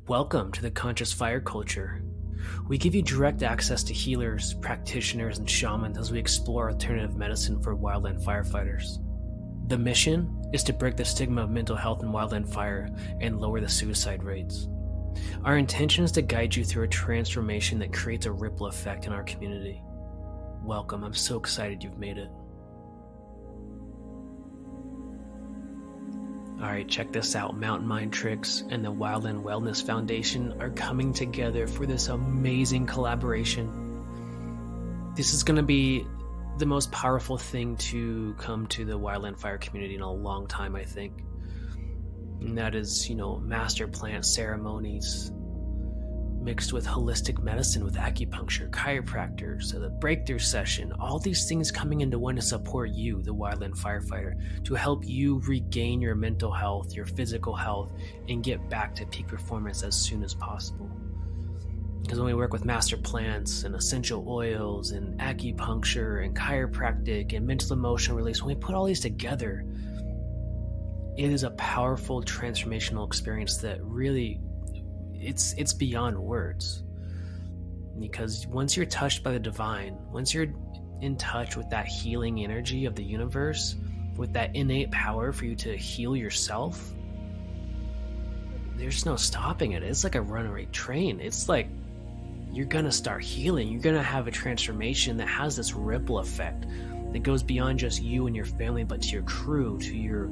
Welcome to the Conscious Fire Culture. We give you direct access to healers, practitioners, and shamans as we explore alternative medicine for wildland firefighters. The mission is to break the stigma of mental health and wildland fire and lower the suicide rates. Our intention is to guide you through a transformation that creates a ripple effect in our community. Welcome, I'm so excited you've made it. Alright, check this out. Mountain Mind Tricks and the Wildland Wellness Foundation are coming together for this amazing collaboration. This is going to be the most powerful thing to come to the wildland fire community in a long time, I think. And that is, master plant ceremonies mixed with holistic medicine, with acupuncture, chiropractors, the breakthrough session, all these things coming into one to support you, the wildland firefighter, to help you regain your mental health, your physical health, and get back to peak performance as soon as possible. Because when we work with master plants and essential oils and acupuncture and chiropractic and mental emotional release, when we put all these together, it is a powerful transformational experience that really it's beyond words. Because once you're touched by the divine, once you're in touch with that healing energy of the universe, with that innate power for you to heal yourself, there's no stopping it. It's like a runaway train. It's like you're gonna start healing. You're gonna have a transformation that has this ripple effect that goes beyond just you and your family, but to your crew, to your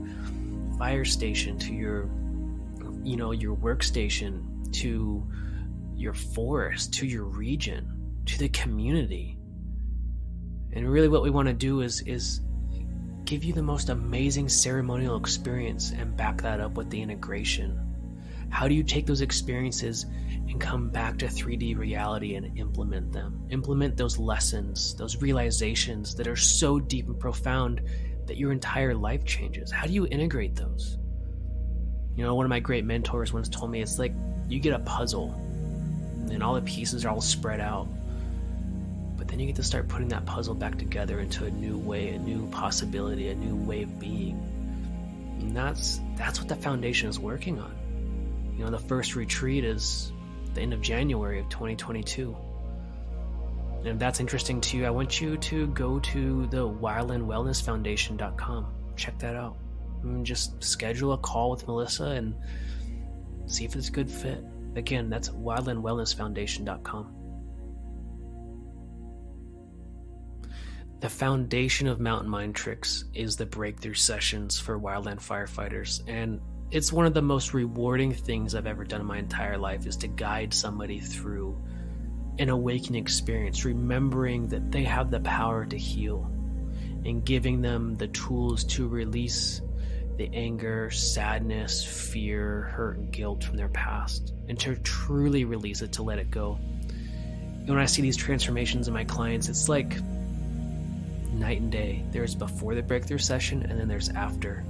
fire station, to your workstation, to your forest, to your region, to the community. And really what we want to do is give you the most amazing ceremonial experience and back that up with the integration. How do you take those experiences and come back to 3D reality and implement them? Implement those lessons, those realizations that are so deep and profound that your entire life changes. How do you integrate those? One of my great mentors once told me, it's like you get a puzzle and all the pieces are all spread out, but then you get to start putting that puzzle back together into a new way, a new possibility, a new way of being. And that's what the foundation is working on. The first retreat is the end of January of 2022. And if that's interesting to you, I want you to go to the wildlandwellnessfoundation.com. Check that out. And just schedule a call with Melissa and see if it's a good fit. Again, that's wildlandwellnessfoundation.com. The foundation of Mountain Mind Tricks is the breakthrough sessions for wildland firefighters. And it's one of the most rewarding things I've ever done in my entire life, is to guide somebody through an awakening experience, remembering that they have the power to heal and giving them the tools to release the anger, sadness, fear, hurt, and guilt from their past, and to truly release it, to let it go. When I see these transformations in my clients, it's like night and day. There's before the breakthrough session, and then there's after.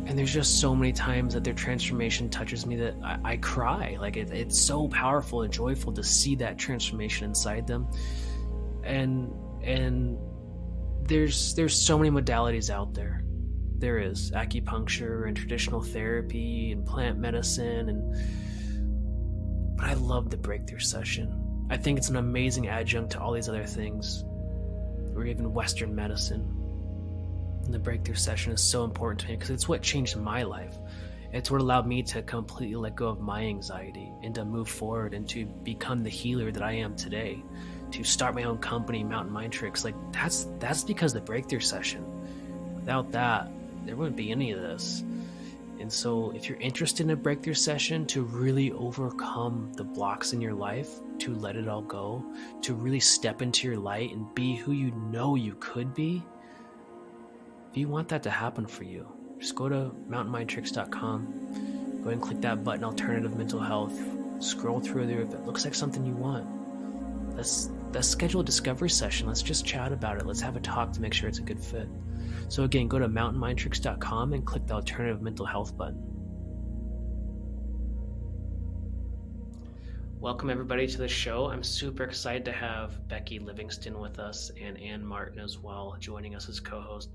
And there's just so many times that their transformation touches me that I cry. Like it's so powerful and joyful to see that transformation inside them. And there's so many modalities out there. There is acupuncture and traditional therapy and plant medicine, but I love the breakthrough session. I think it's an amazing adjunct to all these other things, or even Western medicine. And the breakthrough session is so important to me because it's what changed my life. It's what allowed me to completely let go of my anxiety and to move forward and to become the healer that I am today, to start my own company, Mountain Mind Tricks. Like that's because of the breakthrough session. Without that, there wouldn't be any of this. And so if you're interested in a breakthrough session to really overcome the blocks in your life, to let it all go, to really step into your light and be who you know you could be, if you want that to happen for you, just go to mountainmindtricks.com, go ahead and click that button, Alternative Mental Health, scroll through there. If it looks like something you want, let's schedule a discovery session. Let's just chat about it. Let's have a talk to make sure it's a good fit. So again, go to mountainmindtricks.com and click the Alternative Mental Health button. Welcome everybody to the show. I'm super excited to have Bequi Livingston with us and Ann Martin as well, joining us as co-host.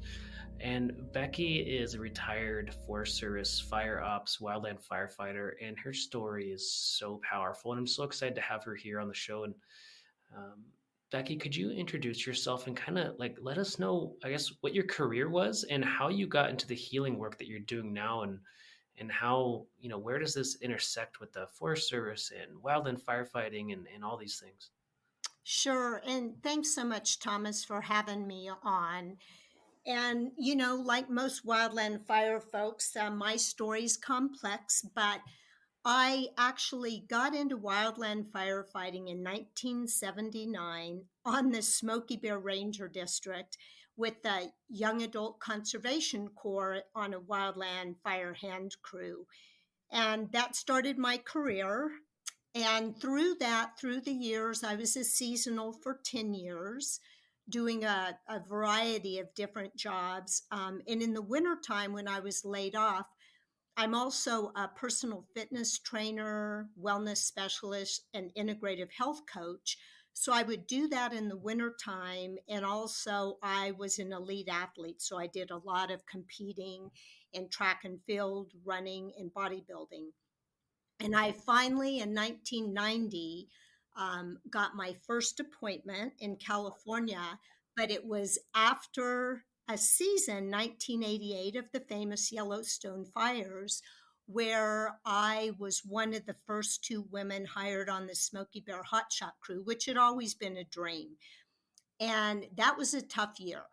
And Becky is a retired Forest Service fire ops wildland firefighter, and her story is so powerful. And I'm so excited to have her here on the show. And um, Becky, could you introduce yourself and kind of like let us know, I guess, what your career was and how you got into the healing work that you're doing now, and how, where does this intersect with the Forest Service and wildland firefighting and all these things? Sure. And thanks so much, Thomas, for having me on. And, like most wildland fire folks, my story's complex, but I actually got into wildland firefighting in 1979 on the Smoky Bear Ranger District with the Young Adult Conservation Corps on a wildland fire hand crew. And that started my career. And through the years, I was a seasonal for 10 years, doing a variety of different jobs. And in the wintertime, when I was laid off, I'm also a personal fitness trainer, wellness specialist, and integrative health coach. So I would do that in the wintertime. And also, I was an elite athlete. So I did a lot of competing in track and field, running, and bodybuilding. And I finally, in 1990, got my first appointment in California, but it was after a season, 1988, of the famous Yellowstone fires, where I was one of the first two women hired on the Smoky Bear Hotshot crew, which had always been a dream. And that was a tough year.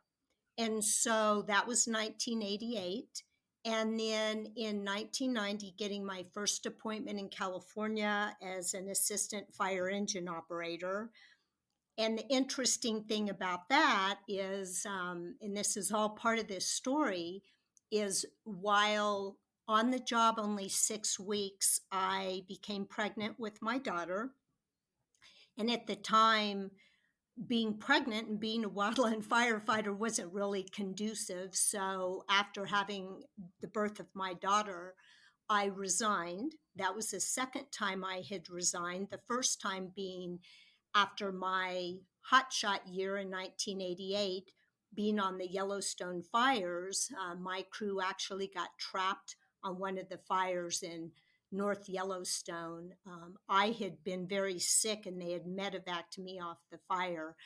And so that was 1988. And then in 1990, getting my first appointment in California as an assistant fire engine operator. And the interesting thing about that is, and this is all part of this story, is while on the job only 6 weeks, I became pregnant with my daughter. And at the time, being pregnant and being a wildland firefighter wasn't really conducive. So after having the birth of my daughter, I resigned. That was the second time I had resigned, the first time being after my hotshot year in 1988, being on the Yellowstone fires. My crew actually got trapped on one of the fires in North Yellowstone. I had been very sick and they had medevaced me off the fire.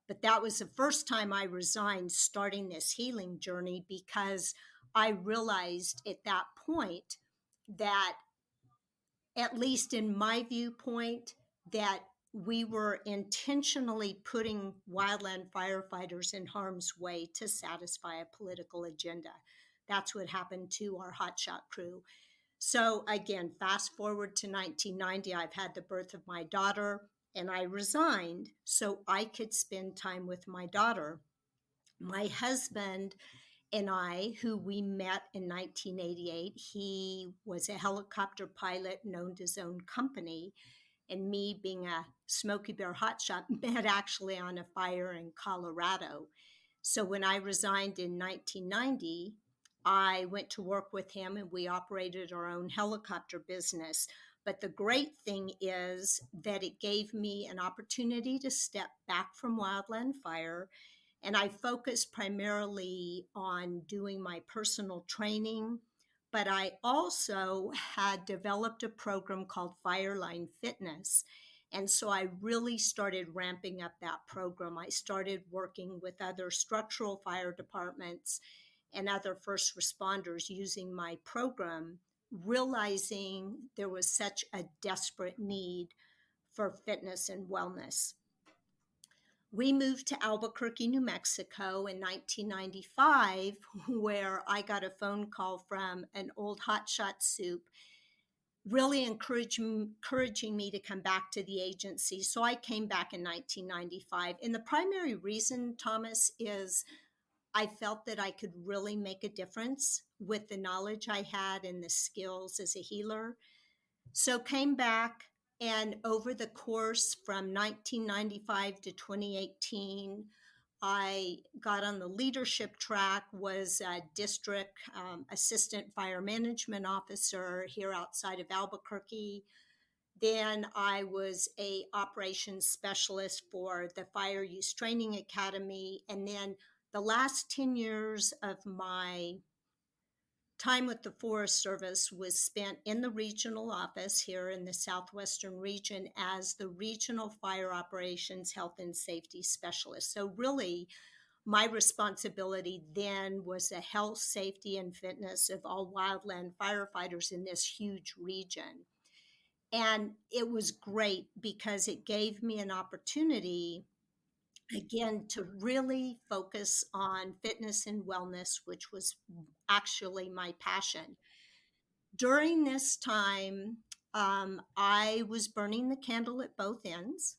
But that was the first time I resigned, starting this healing journey, because I realized at that point that, at least in my viewpoint, that we were intentionally putting wildland firefighters in harm's way to satisfy a political agenda. That's what happened to our hotshot crew. So again, fast forward to 1990, I've had the birth of my daughter and I resigned so I could spend time with my daughter. My husband and I, who we met in 1988, he was a helicopter pilot and owned his own company. And me, being a Smoky Bear hotshot, met actually on a fire in Colorado. So when I resigned in 1990, I went to work with him and we operated our own helicopter business. But the great thing is that it gave me an opportunity to step back from wildland fire. And I focused primarily on doing my personal training. But I also had developed a program called Fireline Fitness. And so I really started ramping up that program. I started working with other structural fire departments and other first responders using my program, realizing there was such a desperate need for fitness and wellness. We moved to Albuquerque, New Mexico in 1995, where I got a phone call from an old hotshot soup really encouraging me to come back to the agency. So I came back in 1995. And the primary reason, Thomas, is I felt that I could really make a difference with the knowledge I had and the skills as a healer. So came back, and over the course from 1995 to 2018, I got on the leadership track, was a district assistant fire management officer here outside of Albuquerque. Then I was a operations specialist for the Fire Use Training Academy. And then the last 10 years of my time with the Forest Service was spent in the regional office here in the Southwestern region as the Regional Fire Operations Health and Safety Specialist. So really, my responsibility then was the health, safety, and fitness of all wildland firefighters in this huge region. And it was great because it gave me an opportunity, again, to really focus on fitness and wellness, which was actually my passion. During this time, I was burning the candle at both ends,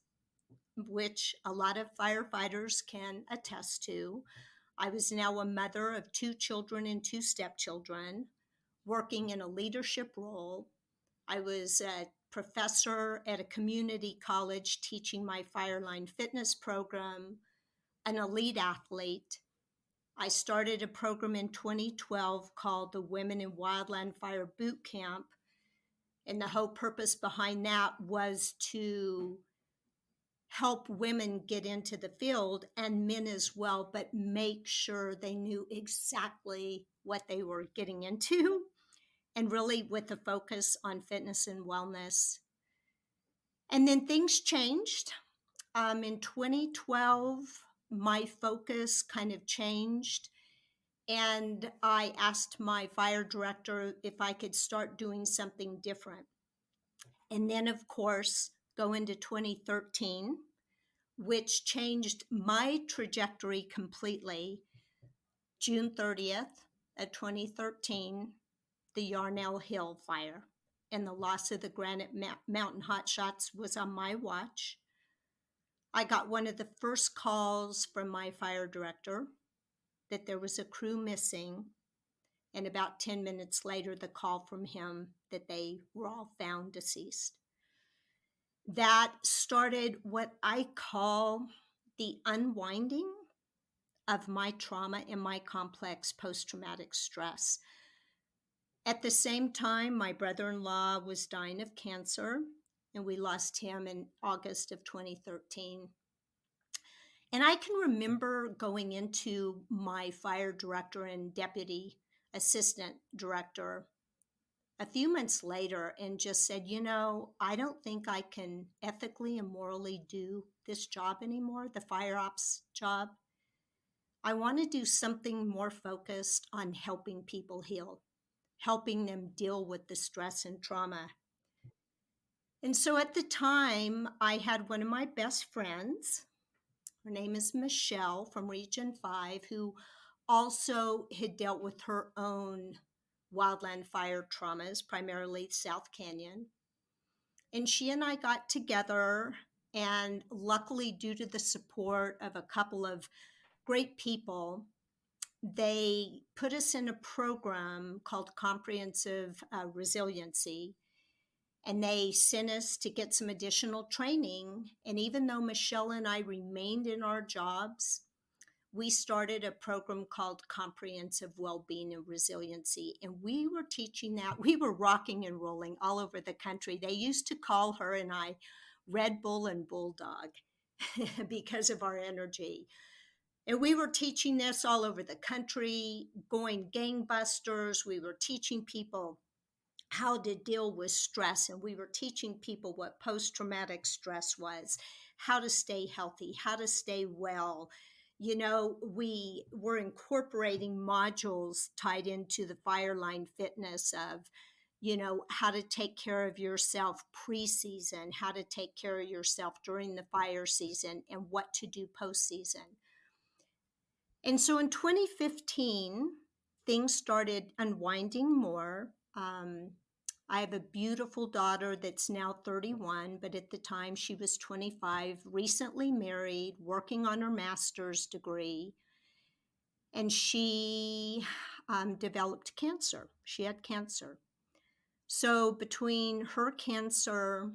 which a lot of firefighters can attest to. I was now a mother of two children and two stepchildren, working in a leadership role. I was a professor at a community college teaching my Fireline fitness program, an elite athlete. I started a program in 2012 called the Women in Wildland Fire Boot Camp. And the whole purpose behind that was to help women get into the field and men as well, but make sure they knew exactly what they were getting into, and really with a focus on fitness and wellness. And then things changed. In 2012, my focus kind of changed. And I asked my fire director if I could start doing something different. And then, of course, go into 2013, which changed my trajectory completely. June 30th of 2013, the Yarnell Hill fire and the loss of the Granite Mountain hotshots was on my watch. I got one of the first calls from my fire director that there was a crew missing, and about 10 minutes later, the call from him that they were all found deceased. That started what I call the unwinding of my trauma and my complex post-traumatic stress. At the same time, my brother-in-law was dying of cancer, and we lost him in August of 2013. And I can remember going into my fire director and deputy assistant director a few months later and just said, I don't think I can ethically and morally do this job anymore, the fire ops job. I want to do something more focused on helping people heal, helping them deal with the stress and trauma. And so at the time, I had one of my best friends. Her name is Michelle from Region 5, who also had dealt with her own wildland fire traumas, primarily South Canyon. And she and I got together, and luckily, due to the support of a couple of great people, they put us in a program called Comprehensive Resiliency. And they sent us to get some additional training. And even though Michelle and I remained in our jobs, we started a program called Comprehensive Wellbeing and Resiliency. And we were teaching that. We were rocking and rolling all over the country. They used to call her and I Red Bull and Bulldog because of our energy. And we were teaching this all over the country, going gangbusters. We were teaching people how to deal with stress, and we were teaching people what post-traumatic stress was, how to stay healthy, how to stay well. We were incorporating modules tied into the Fireline fitness of, how to take care of yourself pre-season, how to take care of yourself during the fire season, and what to do post-season. And so in 2015, things started unwinding more. I have a beautiful daughter that's now 31, but at the time she was 25, recently married, working on her master's degree. And she developed cancer. She had cancer. So between her cancer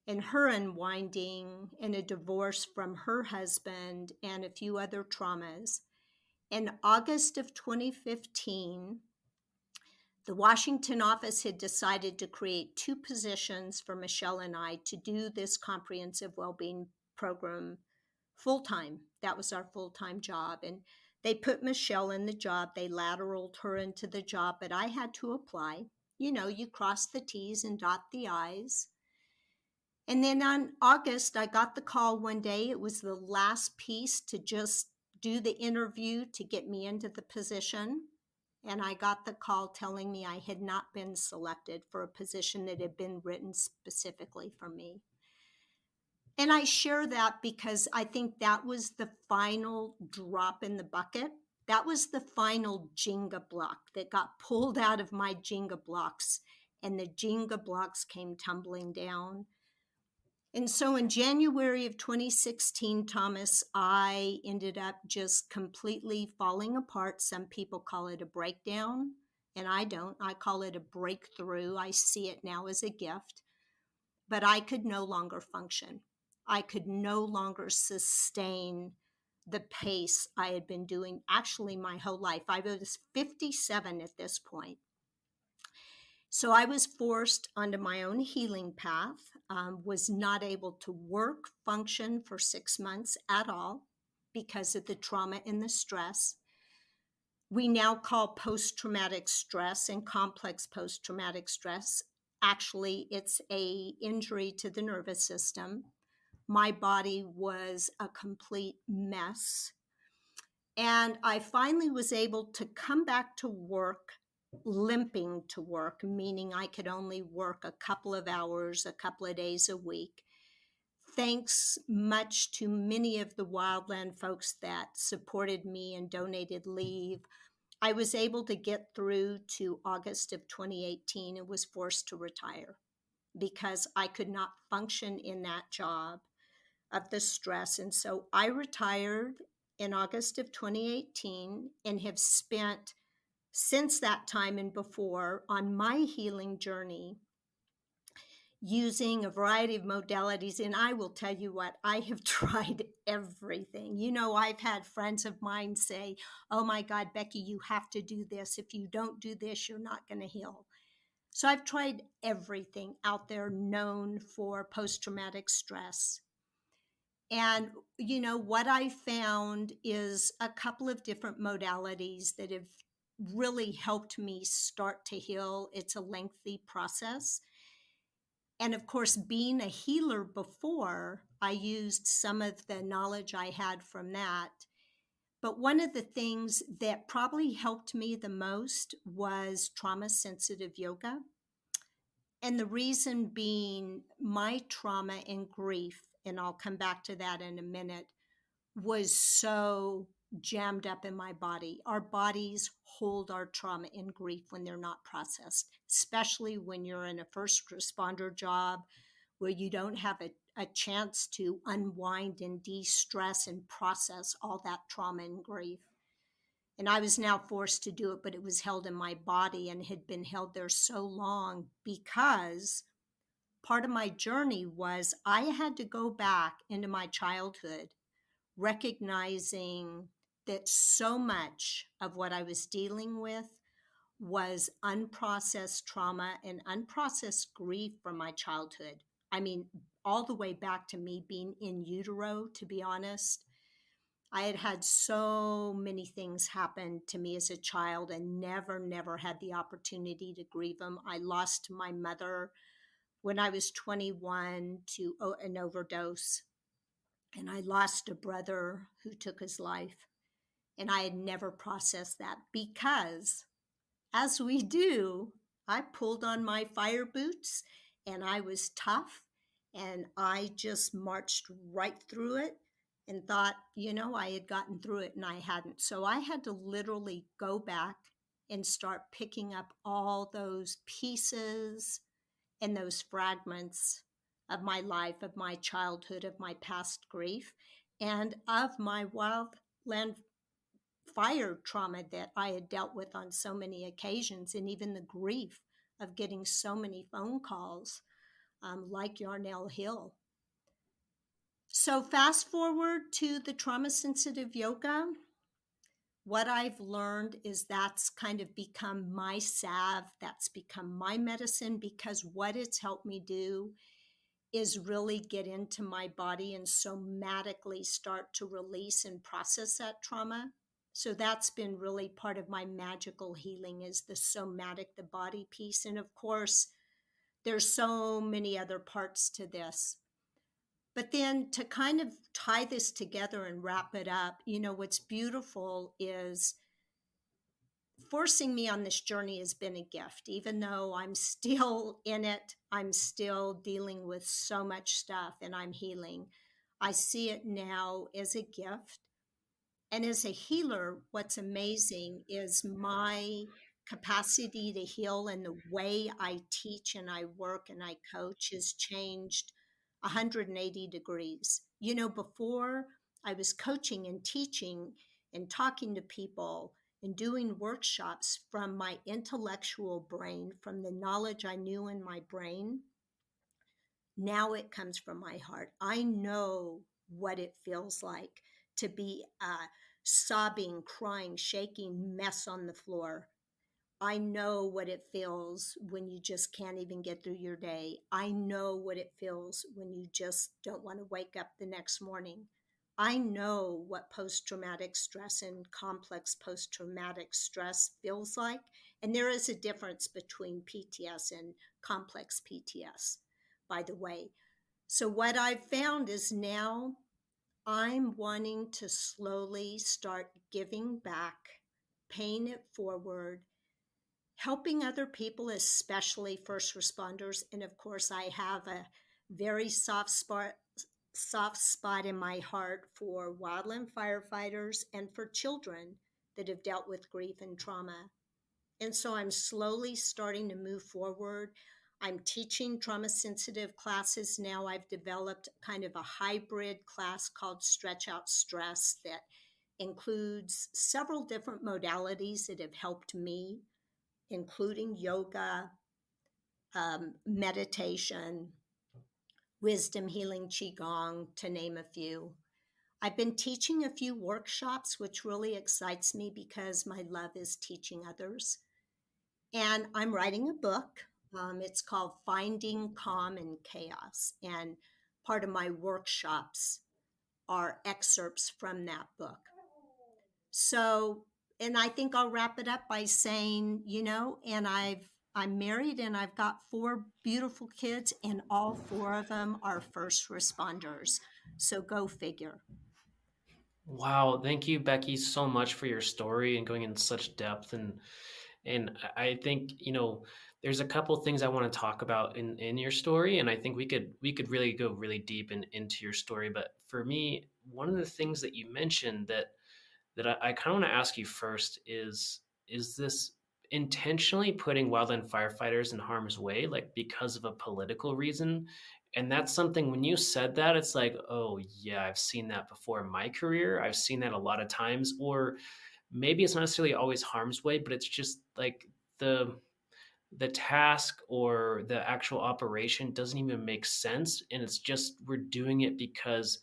and her unwinding and a divorce from her husband and a few other traumas, in August of 2015, the Washington office had decided to create 2 positions for Michelle and I to do this comprehensive well-being program full time. That was our full time job. And they put Michelle in the job. They lateraled her into the job, but I had to apply. You know, you cross the T's and dot the I's. And then on August, I got the call one day. It was the last piece to just do the interview to get me into the position. And I got the call telling me I had not been selected for a position that had been written specifically for me. And I share that because I think that was the final drop in the bucket. That was the final Jenga block that got pulled out of my Jenga blocks, and the Jenga blocks came tumbling down. And so in January of 2016, Thomas, I ended up just completely falling apart. Some people call it a breakdown, and I don't. I call it a breakthrough. I see it now as a gift. But I could no longer function. I could no longer sustain the pace I had been doing actually my whole life. I was 57 at this point. So I was forced onto my own healing path, was not able to work, function for 6 months at all because of the trauma and the stress. We now call post-traumatic stress and complex post-traumatic stress. Actually, it's an injury to the nervous system. My body was a complete mess. And I finally was able to come back to work, limping to work, meaning I could only work a couple of hours, a couple of days a week. Thanks much to many of the Wildland folks that supported me and donated leave, I was able to get through to August of 2018 and was forced to retire because I could not function in that job of the stress. And so I retired in August of 2018 and have spent since that time and before on my healing journey using a variety of modalities. And I will tell you what, I have tried everything. You know, I've had friends of mine say, oh my God, Bequi, you have to do this. If you don't do this, you're not going to heal. So I've tried everything out there known for post-traumatic stress. And, you know, what I found is a couple of different modalities that have really helped me start to heal. It's a lengthy process. And of course, being a healer before, I used some of the knowledge I had from that. But one of the things that probably helped me the most was trauma sensitive yoga. And the reason being my trauma and grief, and I'll come back to that in a minute, was so jammed up in my body. Our bodies hold our trauma and grief when they're not processed, especially when you're in a first responder job where you don't have a chance to unwind and de-stress and process all that trauma and grief. And I was now forced to do it, but it was held in my body and had been held there so long because part of my journey was I had to go back into my childhood, recognizing that so much of what I was dealing with was unprocessed trauma and unprocessed grief from my childhood. I mean, all the way back to me being in utero, to be honest. I had had so many things happen to me as a child and never had the opportunity to grieve them. I lost my mother when I was 21 to an overdose. And I lost a brother who took his life. And I had never processed that because, as we do, I pulled on my fire boots and I was tough and I just marched right through it and thought, you know, I had gotten through it and I hadn't. So I had to literally go back and start picking up all those pieces and those fragments of my life, of my childhood, of my past grief, and of my wildland fire trauma that I had dealt with on so many occasions, and even the grief of getting so many phone calls like Yarnell Hill. So fast forward to the trauma sensitive yoga. What I've learned is that's kind of become my salve, that's become my medicine, because what it's helped me do is really get into my body and somatically start to release and process that trauma. So that's been really part of my magical healing, is the somatic, the body piece. And of course, there's so many other parts to this. But then to kind of tie this together and wrap it up, what's beautiful is forcing me on this journey has been a gift. Even though I'm still in it, I'm still dealing with so much stuff and I'm healing. I see it now as a gift. And as a healer, what's amazing is my capacity to heal and the way I teach and I work and I coach has changed 180 degrees. Before I was coaching and teaching and talking to people and doing workshops from my intellectual brain, from the knowledge I knew in my brain. Now it comes from my heart. I know what it feels like to be a sobbing, crying, shaking mess on the floor. I know what it feels when you just can't even get through your day. I know what it feels when you just don't want to wake up the next morning. I know what post traumatic stress and complex post traumatic stress feels like. And there is a difference between PTS and complex PTS, by the way. So, what I've found is now I'm wanting to slowly start giving back, paying it forward, helping other people, especially first responders. And of course, I have a very soft spot in my heart for wildland firefighters and for children that have dealt with grief and trauma. And so I'm slowly starting to move forward. I'm teaching trauma sensitive classes now. I've developed kind of a hybrid class called Stretch Out Stress that includes several different modalities that have helped me, including yoga, meditation, wisdom healing, qigong, to name a few. I've been teaching a few workshops, which really excites me because my love is teaching others. And I'm writing a book. It's called Finding Calm in Chaos. And part of my workshops are excerpts from that book. So, and I think I'll wrap it up by saying, and I'm married and I've got 4 beautiful kids, and all 4 of them are first responders. So go figure. Wow, thank you, Becky, so much for your story and going in such depth. And I think, there's a couple things I want to talk about in your story, and I think we could really go really deep into your story. But for me, one of the things that you mentioned that I kind of want to ask you first is this intentionally putting wildland firefighters in harm's way, like because of a political reason? And that's something, when you said that, it's like, oh yeah, I've seen that before in my career. I've seen that a lot of times. Or maybe it's not necessarily always harm's way, but it's just like the task or the actual operation doesn't even make sense, and it's just we're doing it because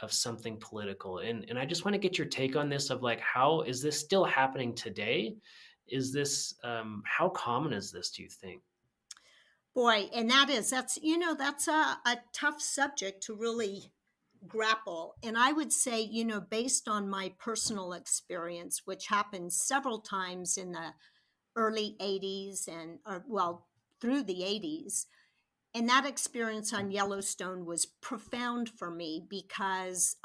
of something political. And I just want to get your take on this, of like, how is this still happening today? Is this how common is this, do you think? Boy, and that's a tough subject to really grapple. And I would say, based on my personal experience, which happened several times in the early 80s and, or, well, through the 80s, and that experience on Yellowstone was profound for me because,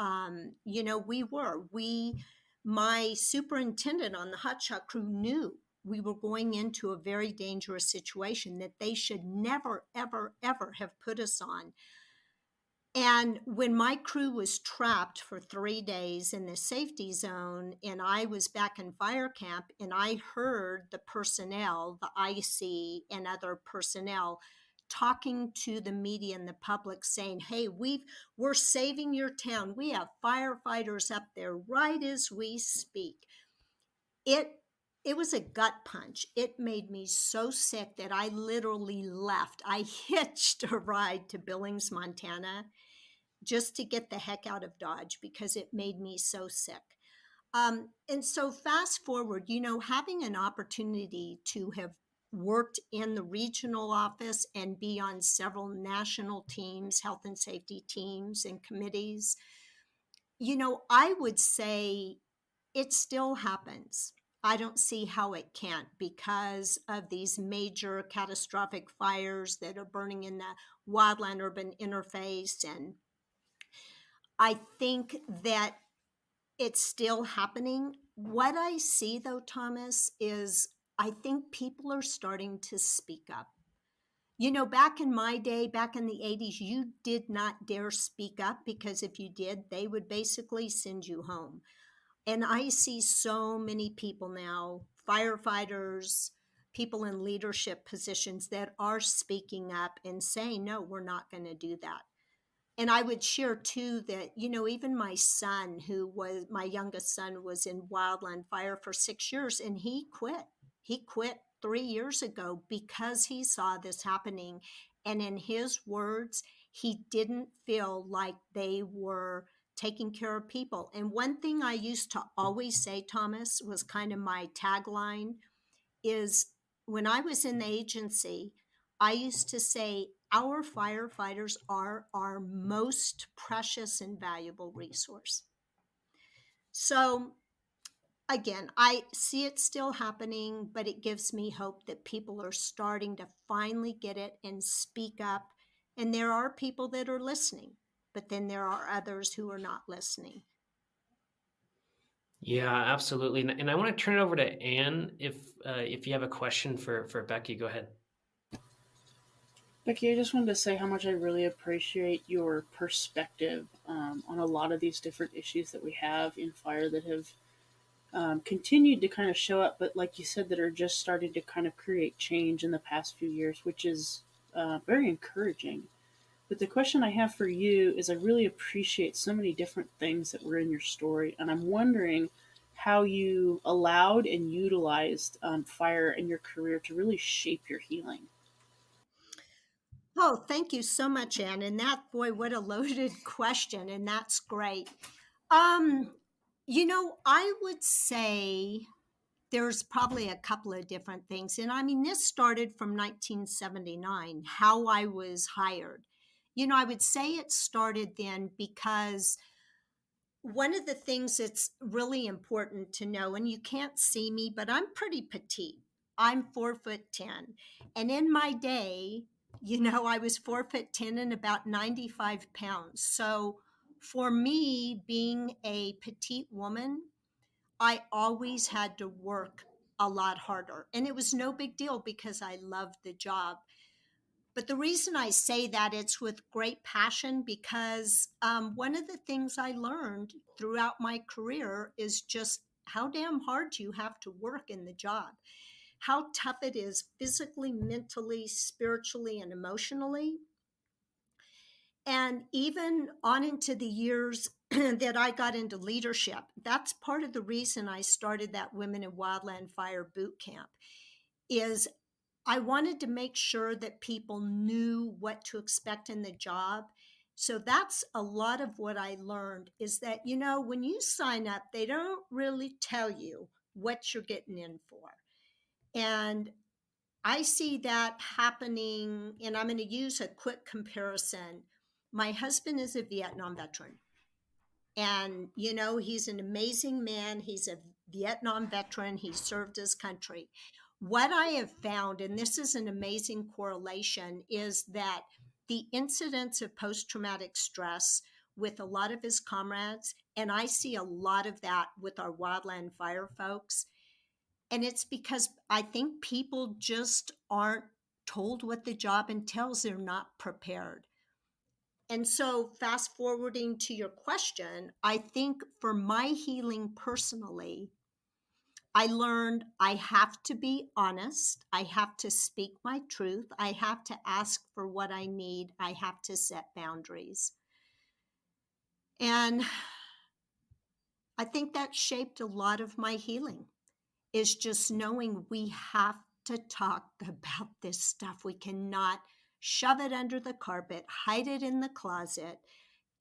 my superintendent on the hotshot crew knew we were going into a very dangerous situation that they should never, ever, ever have put us on. And when my crew was trapped for 3 days in the safety zone, and I was back in fire camp, and I heard the personnel, the IC and other personnel, talking to the media and the public saying, hey, we're saving your town. We have firefighters up there right as we speak. It was a gut punch. It made me so sick that I literally left. I hitched a ride to Billings, Montana, just to get the heck out of Dodge because it made me so sick. And so fast forward, having an opportunity to have worked in the regional office and be on several national teams, health and safety teams and committees, I would say it still happens. I don't see how it can't because of these major catastrophic fires that are burning in the wildland urban interface. And I think that it's still happening. What I see, though, Thomas, is I think people are starting to speak up. Back in my day, back in the 80s, you did not dare speak up because if you did, they would basically send you home. And I see so many people now, firefighters, people in leadership positions that are speaking up and saying, no, we're not going to do that. And I would share too that, even my son, who was my youngest son, was in wildland fire for 6 years and he quit. He quit 3 years ago because he saw this happening. And in his words, he didn't feel like they were taking care of people. And one thing I used to always say, Thomas, was kind of my tagline is when I was in the agency, I used to say, our firefighters are our most precious and valuable resource. So, again, I see it still happening, but it gives me hope that people are starting to finally get it and speak up. And there are people that are listening, but then there are others who are not listening. Yeah, absolutely. And I want to turn it over to Anne if you have a question for Becky, go ahead. Becky, I just wanted to say how much I really appreciate your perspective on a lot of these different issues that we have in fire that have continued to kind of show up, but like you said, that are just starting to kind of create change in the past few years, which is very encouraging. But the question I have for you is I really appreciate so many different things that were in your story, and I'm wondering how you allowed and utilized fire in your career to really shape your healing. Oh, thank you so much, Anne. And that, boy, what a loaded question. And that's great. Um, I would say there's probably a couple of different things. And I mean, this started from 1979, how I was hired. I would say it started then because one of the things that's really important to know, and you can't see me, but I'm pretty petite. I'm 4'10". And in my day, I was 4'10" and about 95 pounds. So for me, being a petite woman, I always had to work a lot harder. And it was no big deal because I loved the job. But the reason I say that, it's with great passion because one of the things I learned throughout my career is just how damn hard you have to work in the job, how tough it is physically, mentally, spiritually, and emotionally. And even on into the years that I got into leadership, that's part of the reason I started that Women in Wildland Fire boot camp is I wanted to make sure that people knew what to expect in the job. So that's a lot of what I learned is that, when you sign up, they don't really tell you what you're getting in for. And I see that happening, and I'm going to use a quick comparison. My husband is a Vietnam veteran. And, he's an amazing man. He's a Vietnam veteran. He served his country. What I have found, and this is an amazing correlation, is that the incidence of post traumatic stress with a lot of his comrades, and I see a lot of that with our wildland fire folks. And it's because I think people just aren't told what the job entails, they're not prepared. And so, fast forwarding to your question, I think for my healing personally, I learned I have to be honest. I have to speak my truth. I have to ask for what I need. I have to set boundaries. And I think that shaped a lot of my healing, is just knowing we have to talk about this stuff. We cannot shove it under the carpet, hide it in the closet,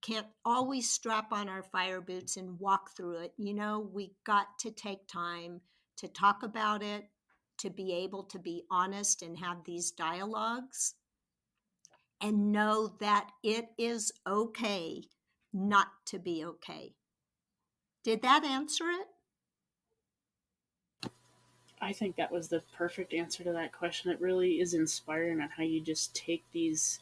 can't always strap on our fire boots and walk through it. We got to take time to talk about it, to be able to be honest and have these dialogues and know that it is okay not to be okay. Did that answer it? I think that was the perfect answer to that question. It really is inspiring on how you just take these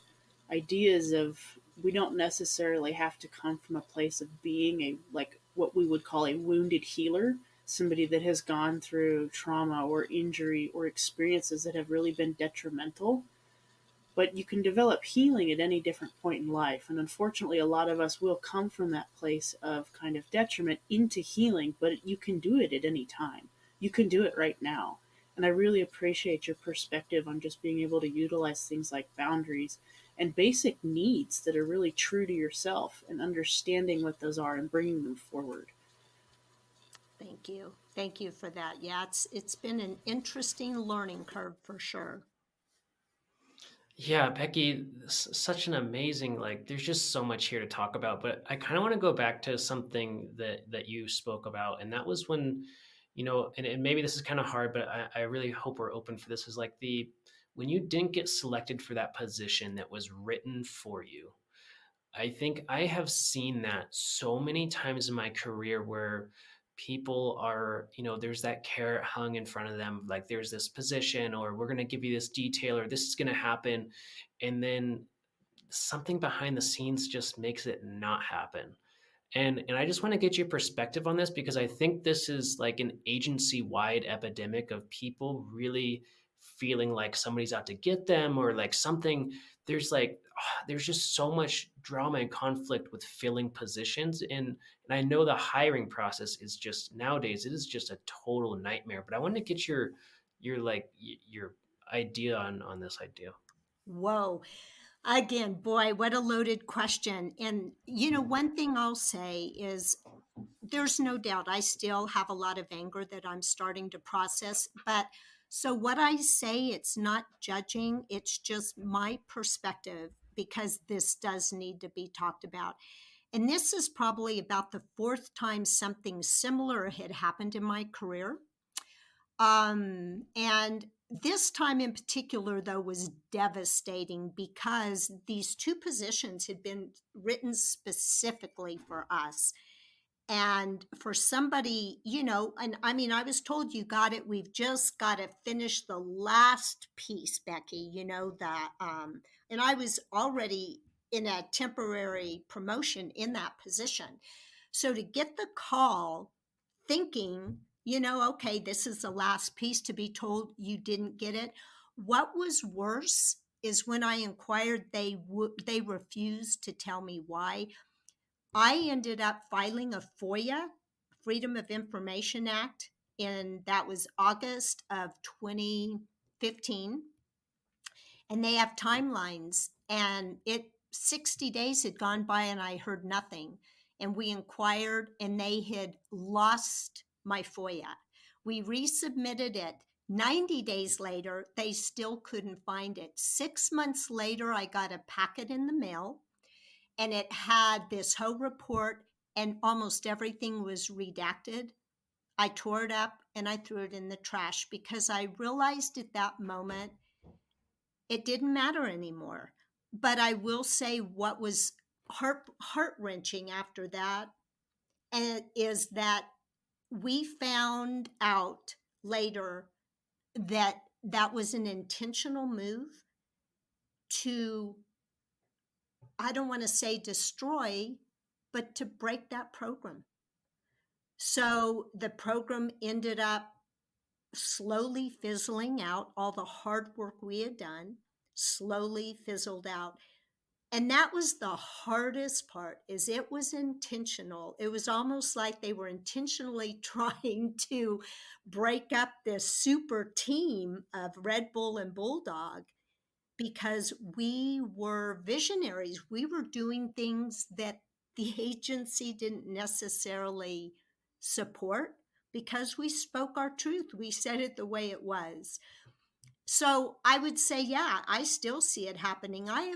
ideas of, we don't necessarily have to come from a place of being a, like what we would call a wounded healer, somebody that has gone through trauma or injury or experiences that have really been detrimental. But you can develop healing at any different point in life. And unfortunately, a lot of us will come from that place of kind of detriment into healing, but you can do it at any time. You can do it right now. And I really appreciate your perspective on just being able to utilize things like boundaries and basic needs that are really true to yourself and understanding what those are and bringing them forward. Thank you. Thank you for that. Yeah, it's been an interesting learning curve for sure. Yeah, Becky, such an amazing, like, there's just so much here to talk about, but I kind of want to go back to something that you spoke about, and that was when, and maybe this is kind of hard, but I really hope we're open for this, is like when you didn't get selected for that position that was written for you. I think I have seen that so many times in my career where people are, there's that carrot hung in front of them, like there's this position, or we're going to give you this detail, or this is going to happen. And then something behind the scenes just makes it not happen. And I just want to get your perspective on this, because I think this is like an agency-wide epidemic of people really feeling like somebody's out to get them, or like something. There's just so much drama and conflict with filling positions, and I know the hiring process is just, nowadays it is just a total nightmare. But I want to get your idea on this idea. Whoa. Again, boy, what a loaded question. And, one thing I'll say is there's no doubt I still have a lot of anger that I'm starting to process. But so what I say, it's not judging, it's just my perspective, because this does need to be talked about. And this is probably about the fourth time something similar had happened in my career. And this time in particular, though, was devastating because these two positions had been written specifically for us. And for somebody, and I mean, I was told, you got it. We've just got to finish the last piece, Becky, that, and I was already in a temporary promotion in that position. So to get the call thinking, okay, this is the last piece, to be told you didn't get it. What was worse is when I inquired, they refused to tell me why. I ended up filing a FOIA, Freedom of Information Act, and that was August of 2015. And they have timelines, and 60 days had gone by and I heard nothing. And we inquired, and they had lost my FOIA. We resubmitted it. 90 days later, they still couldn't find it. 6 months later, I got a packet in the mail, and it had this whole report, and almost everything was redacted. I tore it up and I threw it in the trash, because I realized at that moment it didn't matter anymore. But I will say what was heart-wrenching after that is that we found out later that that was an intentional move to, I don't want to say destroy, but to break that program. So the program ended up slowly fizzling out. All the hard work we had done slowly fizzled out. And that was the hardest part, is it was intentional. It was almost like they were intentionally trying to break up this super team of Red Bull and Bulldog, because we were visionaries. We were doing things that the agency didn't necessarily support, because we spoke our truth. We said it the way it was. So I would say, yeah, I still see it happening. I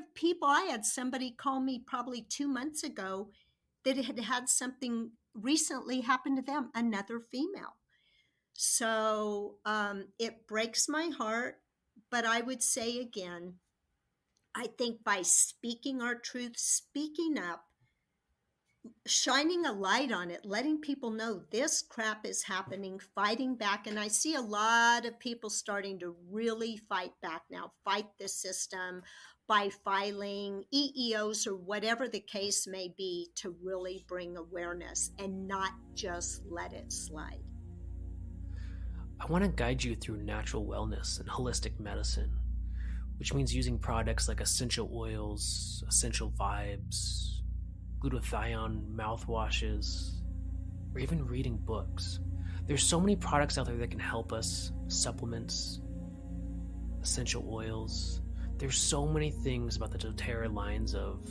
had somebody call me probably 2 months ago that had had something recently happen to them, another female. So it breaks my heart. But I would say again, I think by speaking our truth, speaking up, shining a light on it, letting people know this crap is happening, fighting back. And I see a lot of people starting to really fight back now, fight the system by filing EEOs or whatever the case may be to really bring awareness and not just let it slide. I want to guide you through natural wellness and holistic medicine, which means using products like essential oils, essential vibes, glutathione mouthwashes, or even reading books. There's so many products out there that can help us, supplements, essential oils. There's so many things about the doTERRA lines of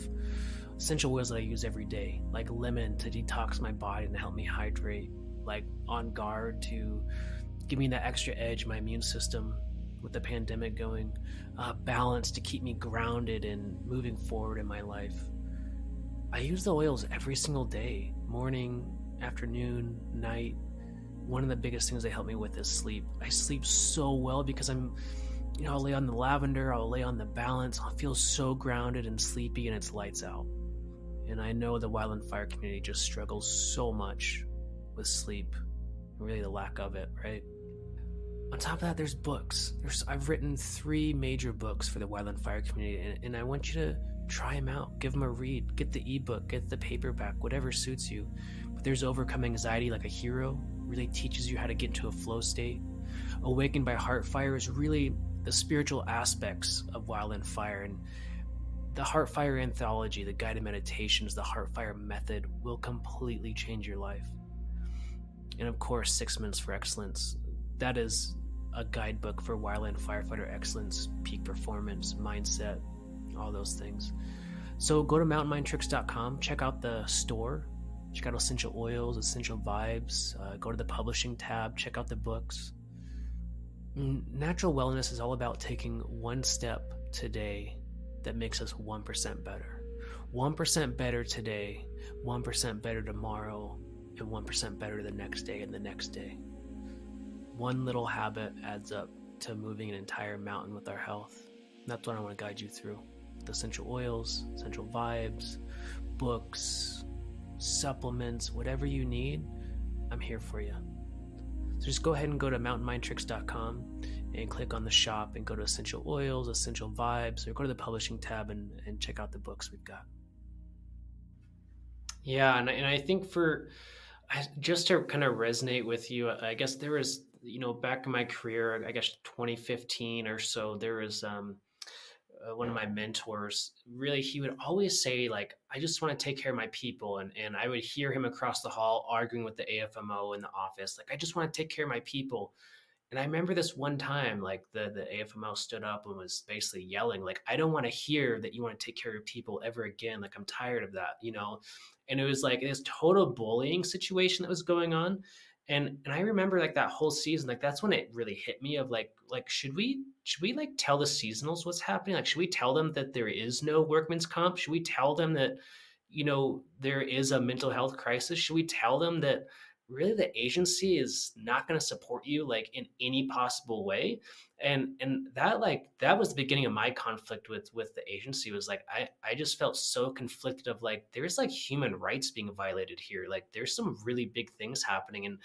essential oils that I use every day, like lemon to detox my body and help me hydrate, like On Guard to give me that extra edge in my immune system with the pandemic going, balance to keep me grounded and moving forward in my life. I use the oils every single day, morning, afternoon, night. One of the biggest things they help me with is sleep. I sleep so well because I'll lay on the lavender, I'll lay on the balance, I'll feel so grounded and sleepy, and it's lights out. And I know the Wildland Fire community just struggles so much with sleep, and really the lack of it, right? On top of that, there's books. I've written 3 major books for the Wildland Fire community, and I want you to try them out. Give them a read. Get the ebook, get the paperback, whatever suits you. But there's Overcome Anxiety Like a Hero, really teaches you how to get into a flow state. Awakened by Heartfire is really the spiritual aspects of Wildland Fire, and the Heartfire anthology, the guided meditations, the Heartfire method will completely change your life. And of course, 6 Minutes for Excellence. That is a guidebook for Wildland firefighter excellence, peak performance, mindset, all those things. So go to mountainmindtricks.com, check out the store, check out essential oils, essential vibes, go to the publishing tab, check out the books. Natural wellness is all about taking one step today that makes us 1% better. 1% better today, 1% better tomorrow, and 1% better the next day and the next day. One little habit adds up to moving an entire mountain with our health. That's what I want to guide you through. The essential oils, essential vibes, books, supplements, whatever you need, I'm here for you. So just go ahead and go to mountainmindtricks.com and click on the shop and go to essential oils, essential vibes, or go to the publishing tab and check out the books we've got. Yeah, and I think just to kind of resonate with you, I guess there was, back in my career, I guess 2015 or so, there was one of my mentors. Really, he would always say, like, I just want to take care of my people. And I would hear him across the hall arguing with the AFMO in the office. Like, I just want to take care of my people. And I remember this one time, like the AFMO stood up and was basically yelling, like, I don't want to hear that you want to take care of people ever again. Like, I'm tired of that, And it was like this total bullying situation that was going on. And I remember like that whole season, like that's when it really hit me of like should we like tell the seasonals what's happening? Like, should we tell them that there is no workman's comp? Should we tell them that, there is a mental health crisis? Should we tell them that really the agency is not going to support you like in any possible way? And that was the beginning of my conflict with the agency. Was like I just felt so conflicted of like there's like human rights being violated here. Like there's some really big things happening,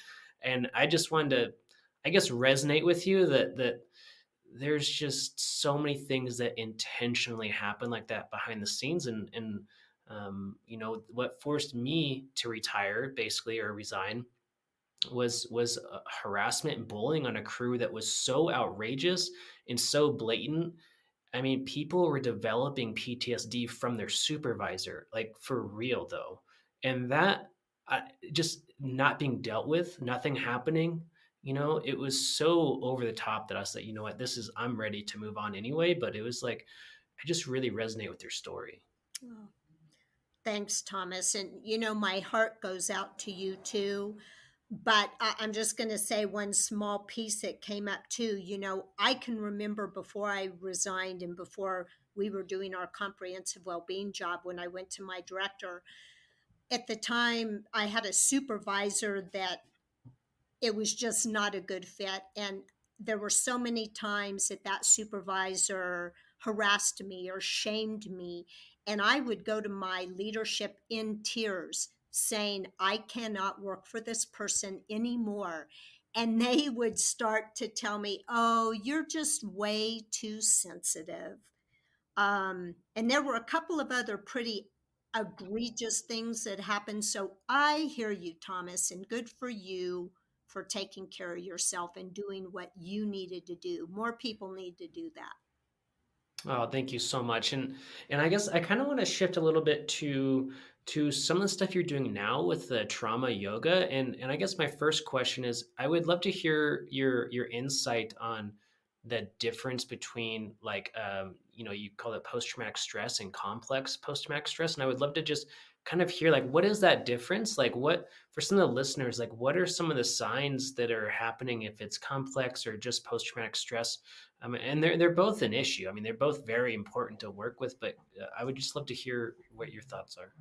and I just wanted to, I guess, resonate with you that there's just so many things that intentionally happen like that behind the scenes, and what forced me to retire basically or resign was harassment and bullying on a crew that was so outrageous and so blatant. I mean, people were developing PTSD from their supervisor, like for real though. And that just not being dealt with, nothing happening, it was so over the top that I said, you know what, I'm ready to move on anyway. But it was like, I just really resonate with your story. Oh, thanks, Thomas. And, my heart goes out to you too. But I'm just going to say one small piece that came up too. I can remember before I resigned and before we were doing our comprehensive well-being job, when I went to my director, at the time I had a supervisor that it was just not a good fit. And there were so many times that that supervisor harassed me or shamed me. And I would go to my leadership in tears saying, I cannot work for this person anymore. And they would start to tell me, oh, you're just way too sensitive. And there were a couple of other pretty egregious things that happened. So I hear you, Thomas, and good for you for taking care of yourself and doing what you needed to do. More people need to do that. Oh, thank you so much. And I guess I kind of want to shift a little bit to some of the stuff you're doing now with the trauma yoga. And I guess my first question is I would love to hear your insight on the difference between like you call it post-traumatic stress and complex post-traumatic stress. And I would love to just kind of hear like what is that difference? Like what for some of the listeners, like what are some of the signs that are happening if it's complex or just post-traumatic stress? And they're both an issue. I mean, they're both very important to work with, but I would just love to hear what your thoughts are.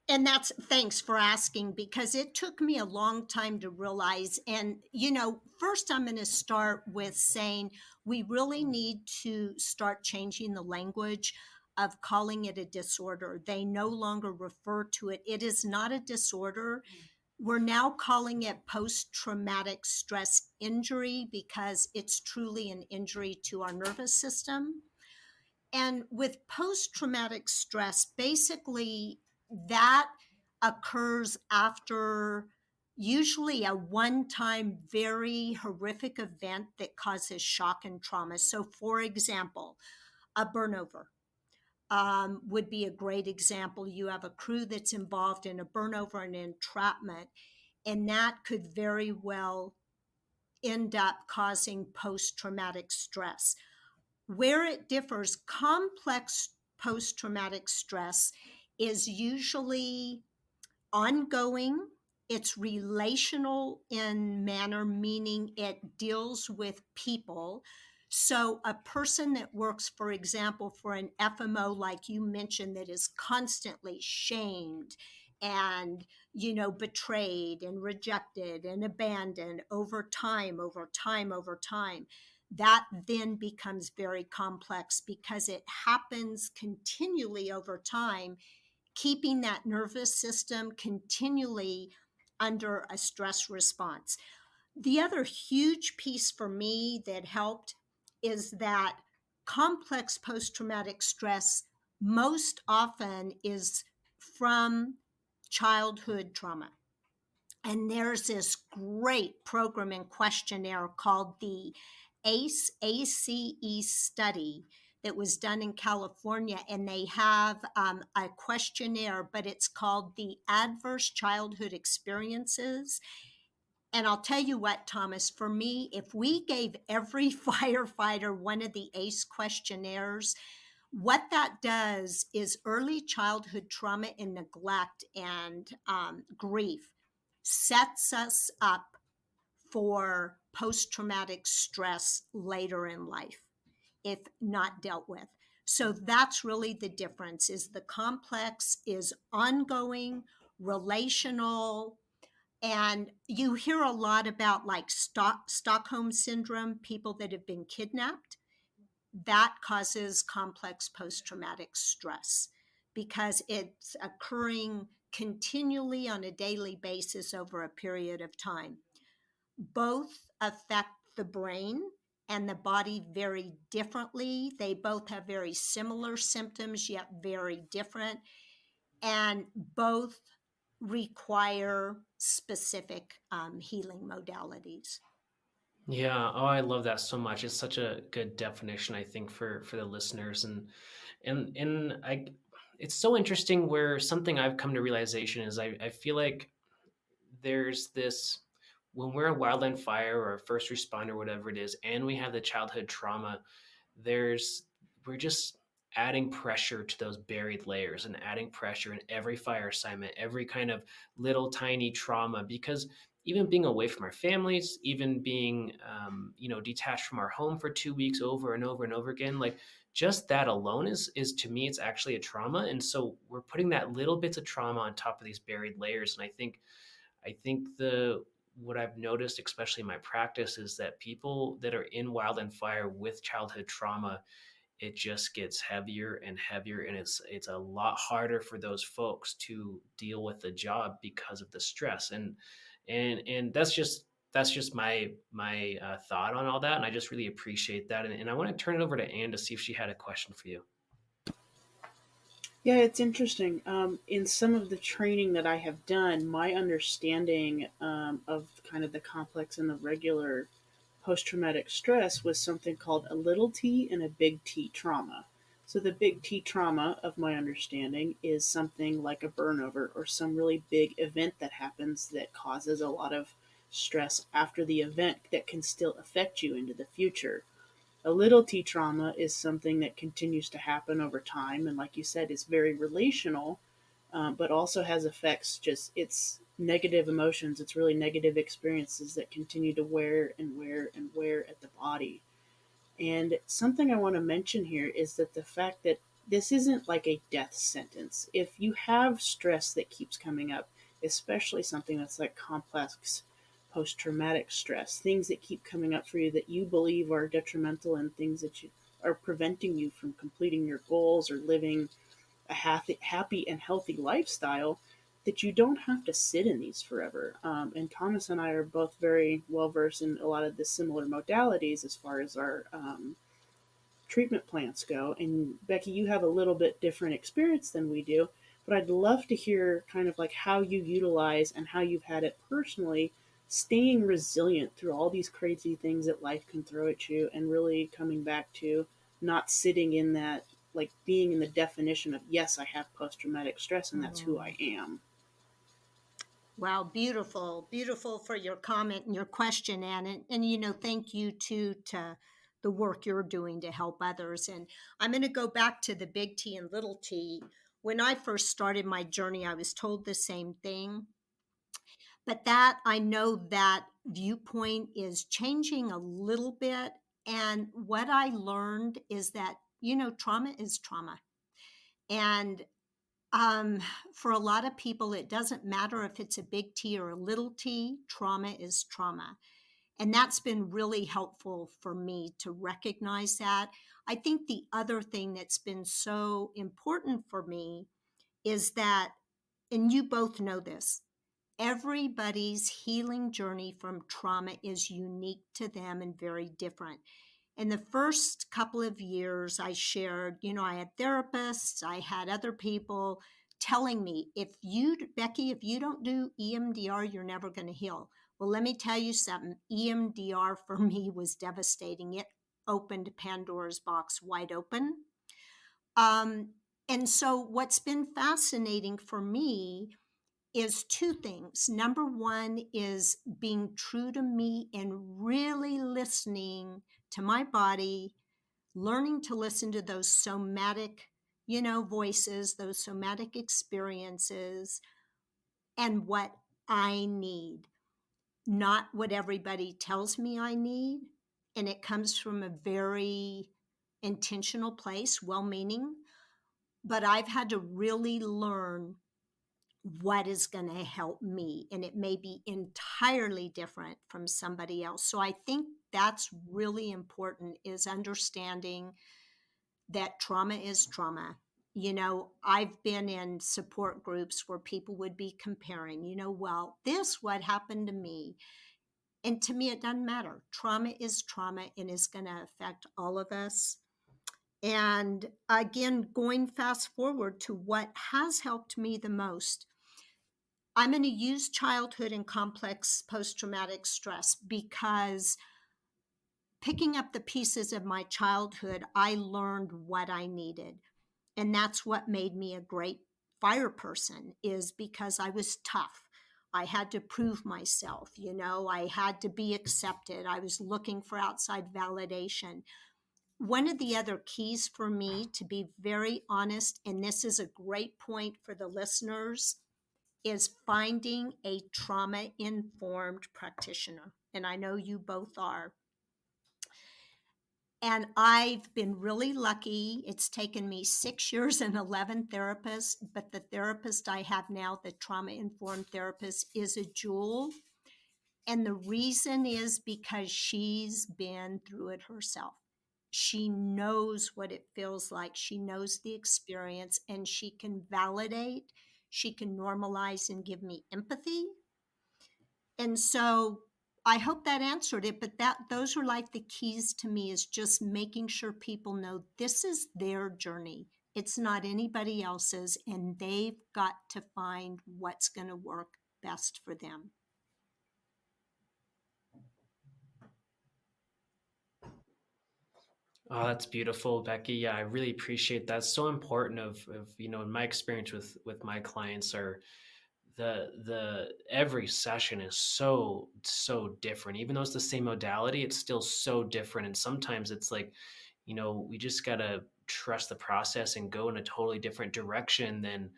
And that's thanks for asking because it took me a long time to realize. And, first I'm going to start with saying we really need to start changing the language of calling it a disorder. They no longer refer to it. It is not a disorder. We're now calling it post traumatic stress injury because it's truly an injury to our nervous system. And with post traumatic stress, basically, that occurs after usually a one time, very horrific event that causes shock and trauma. So, for example, a burnover would be a great example. You have a crew that's involved in a burnover and entrapment, and that could very well end up causing post traumatic stress. Where it differs, complex post traumatic stress is usually ongoing. It's relational in manner, meaning it deals with people. So, a person that works, for example, for an FMO, like you mentioned, that is constantly shamed and, betrayed and rejected and abandoned over time, over time, over time, that then becomes very complex because it happens continually over time, keeping that nervous system continually under a stress response. The other huge piece for me that helped is that complex post traumatic stress most often is from childhood trauma. And there's this great program and questionnaire called the ACE study that was done in California. And they have a questionnaire, but it's called the Adverse Childhood Experiences. And I'll tell you what, Thomas, for me, if we gave every firefighter one of the ACE questionnaires, what that does is early childhood trauma and neglect and grief sets us up for post traumatic stress later in life if not dealt with. So that's really the difference is the complex is ongoing, relational, and you hear a lot about like Stockholm syndrome, people that have been kidnapped. That causes complex post-traumatic stress because it's occurring continually on a daily basis over a period of time. Both affect the brain and the body very differently. They both have very similar symptoms, yet very different. And both require specific healing modalities. Yeah. Oh, I love that so much. It's such a good definition, I think, for the listeners. And I it's so interesting where something I've come to realization is I feel like there's this when we're a wildland fire or a first responder, whatever it is, and we have the childhood trauma, we're just adding pressure to those buried layers and adding pressure in every fire assignment, every kind of little tiny trauma, because even being away from our families, even being detached from our home for 2 weeks over and over and over again, like just that alone is to me it's actually a trauma. And so we're putting that little bits of trauma on top of these buried layers. And I think the what I've noticed, especially in my practice, is that people that are in wildland fire with childhood trauma, it just gets heavier and heavier, and it's a lot harder for those folks to deal with the job because of the stress. And that's just my thought on all that, and I just really appreciate that. And I want to turn it over to Anne to see if she had a question for you. Yeah, it's interesting. In some of the training that I have done, my understanding of kind of the complex and the regular post traumatic stress was something called a little t and a big T trauma. So, the big T trauma, of my understanding, is something like a burnover or some really big event that happens that causes a lot of stress after the event that can still affect you into the future. A little t trauma is something that continues to happen over time, and like you said, is very relational, but also has effects. Just it's negative emotions. It's really negative experiences that continue to wear and wear and wear at the body. And something I want to mention here is that the fact that this isn't like a death sentence. If you have stress that keeps coming up, especially something that's like complex post traumatic stress, things that keep coming up for you that you believe are detrimental and things that you are preventing you from completing your goals or living a happy and healthy lifestyle, that you don't have to sit in these forever. And Thomas and I are both very well versed in a lot of the similar modalities as far as our treatment plants go. And Becky, you have a little bit different experience than we do, but I'd love to hear kind of like how you utilize and how you've had it personally, staying resilient through all these crazy things that life can throw at you and really coming back to not sitting in that, like being in the definition of, yes, I have post traumatic stress and that's who I am. Wow, beautiful, beautiful for your comment and your question, Anne. And thank you too to the work you're doing to help others. And I'm going to go back to the big T and little T. When I first started my journey, I was told the same thing. But that I know that viewpoint is changing a little bit. And what I learned is that, trauma is trauma. And um, for a lot of people, it doesn't matter if it's a big T or a little t, trauma is trauma. And that's been really helpful for me to recognize that. I think the other thing that's been so important for me is that, and you both know this, everybody's healing journey from trauma is unique to them and very different. In the first couple of years, I shared, I had therapists, I had other people telling me, Becky, if you don't do EMDR, you're never going to heal. Well, let me tell you something. EMDR for me was devastating. It opened Pandora's box wide open. Um, and so, what's been fascinating for me is two things. Number one is being true to me and really listening to my body, learning to listen to those somatic, voices, those somatic experiences, and what I need, not what everybody tells me I need. And it comes from a very intentional place, well meaning. But I've had to really learn what is going to help me, and it may be entirely different from somebody else. So I think that's really important, is understanding that trauma is trauma. I've been in support groups where people would be comparing, well, this what happened to me, and to me it doesn't matter. Trauma is trauma and is going to affect all of us. And again, going fast forward to what has helped me the most, I'm going to use childhood and complex post traumatic stress because picking up the pieces of my childhood, I learned what I needed. And that's what made me a great fire person, is because I was tough. I had to prove myself, I had to be accepted. I was looking for outside validation. One of the other keys for me, to be very honest, and this is a great point for the listeners, is finding a trauma informed practitioner. And I know you both are. And I've been really lucky. It's taken me 6 years and 11 therapists, but the therapist I have now, the trauma informed therapist, is a jewel. And the reason is because she's been through it herself. She knows what it feels like. She knows the experience, and she can validate, she can normalize and give me empathy. And so I hope that answered it, but those are like the keys to me, is just making sure people know this is their journey. It's not anybody else's, and they've got to find what's going to work best for them. Oh, that's beautiful, Becky. Yeah, I really appreciate that. It's so important in my experience with my clients are the every session is so different. Even though it's the same modality, it's still so different. And sometimes it's like, we just gotta trust the process and go in a totally different direction than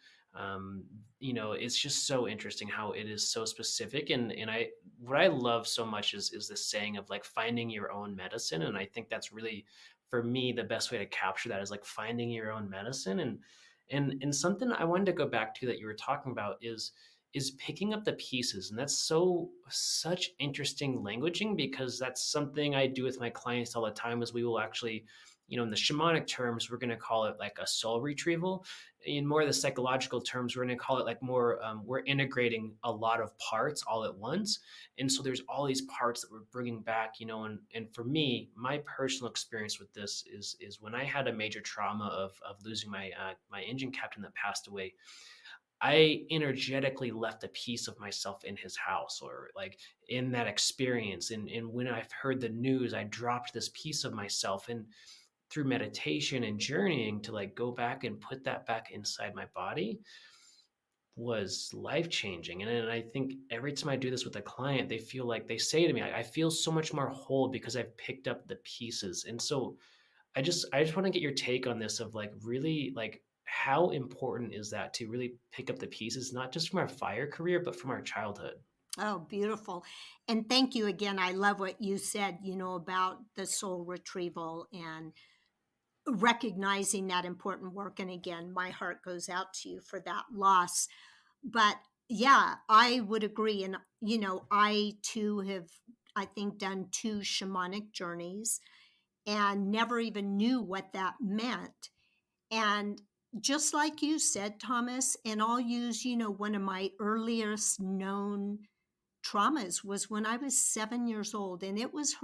it's just so interesting how it is so specific. And I what I love so much is this saying of like finding your own medicine. And I think that's really, for me, the best way to capture that is like finding your own medicine. And something I wanted to go back to that you were talking about is picking up the pieces. And that's such interesting languaging, because that's something I do with my clients all the time. Is we will actually, in the shamanic terms, we're going to call it like a soul retrieval. In more of the psychological terms, we're going to call it like more, we're integrating a lot of parts all at once. And so there's all these parts that we're bringing back, and for me, my personal experience with this is when I had a major trauma of losing my engine captain that passed away. I energetically left a piece of myself in his house, or like in that experience. And when I've heard the news, I dropped this piece of myself. And through meditation and journeying to like go back and put that back inside my body was life changing. And I think every time I do this with a client, they feel like, they say to me, I feel so much more whole because I've picked up the pieces. And so I just want to get your take on this, of like really like how important is that to really pick up the pieces, not just from our fire career, but from our childhood. Oh, beautiful. And thank you again. I love what you said, about the soul retrieval and recognizing that important work. And again, my heart goes out to you for that loss. But yeah, I would agree. And, I too have, I think, done 2 shamanic journeys and never even knew what that meant. And just like you said, Thomas, and I'll use, one of my earliest known traumas was when I was 7 years old, and it was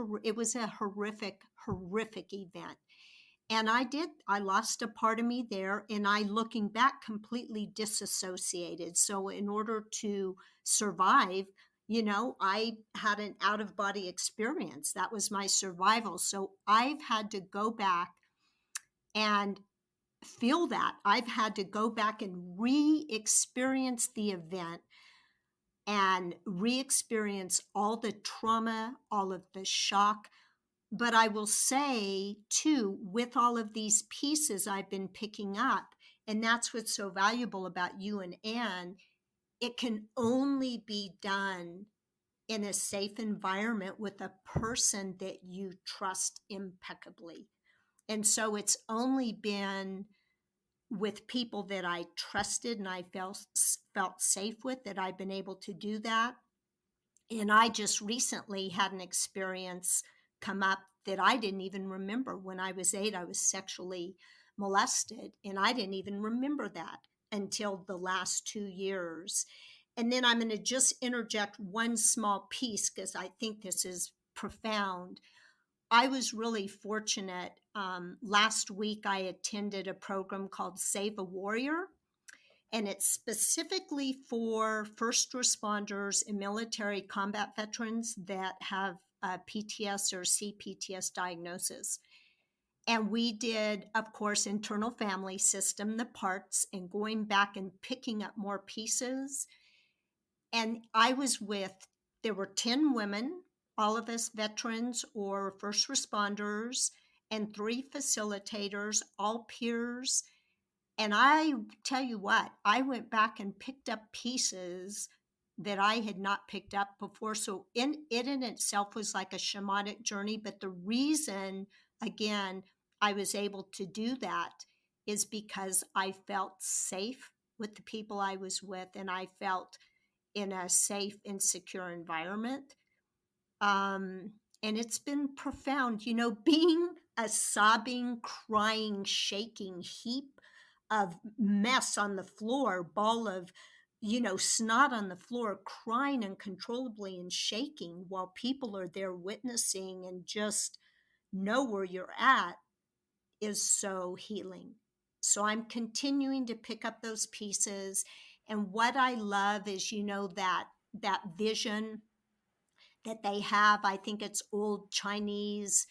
a horrific event. And I lost a part of me there, and I, looking back, completely disassociated. So in order to survive, I had an out of body experience. That was my survival. So I've had to go back and feel that. I've had to go back and re-experience the event and re-experience all the trauma, all of the shock. But I will say, too, with all of these pieces I've been picking up, and that's what's so valuable about you and Anne, it can only be done in a safe environment with a person that you trust impeccably. And so it's only been with people that I trusted and I felt safe with that I've been able to do that. And I just recently had an experience come up that I didn't even remember. When I was 8, I was sexually molested, and I didn't even remember that until the last 2 years. And then I'm going to just interject one small piece because I think this is profound. I was really fortunate. Last week, I attended a program called Save a Warrior, and it's specifically for first responders and military combat veterans that have PTS or CPTS diagnosis. And we did, of course, internal family system, the parts, and going back and picking up more pieces. And there were 10 women, all of us veterans or first responders, and 3 facilitators, all peers. And I tell you what, I went back and picked up pieces that I had not picked up before. So it in itself was like a shamanic journey. But the reason, again, I was able to do that is because I felt safe with the people I was with, and I felt in a safe and secure environment And it's been profound, being a sobbing, crying, shaking heap of mess on the floor, ball of, snot on the floor, crying uncontrollably and shaking while people are there witnessing and just know where you're at is so healing. So I'm continuing to pick up those pieces. And what I love is, that vision that they have. I think it's old Chinese,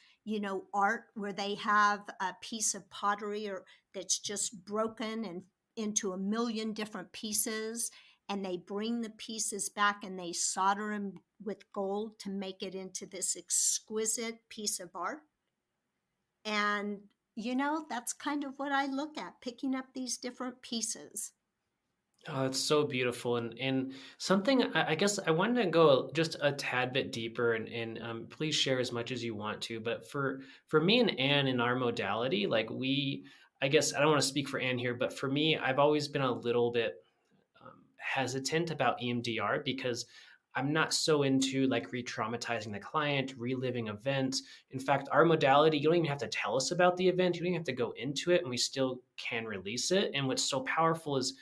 art where they have a piece of pottery or that's just broken and into a million different pieces. And they bring the pieces back and they solder them with gold to make it into this exquisite piece of art. And, that's kind of what I look at, picking up these different pieces. Oh, that's so beautiful, and something I guess I wanted to go just a tad bit deeper, and please share as much as you want to. But for me and Anne in our modality, like I guess I don't want to speak for Anne here, but for me, I've always been a little bit hesitant about EMDR because I'm not so into like re-traumatizing the client, reliving events. In fact, our modality, you don't even have to tell us about the event. You don't even have to go into it, and we still can release it. And what's so powerful is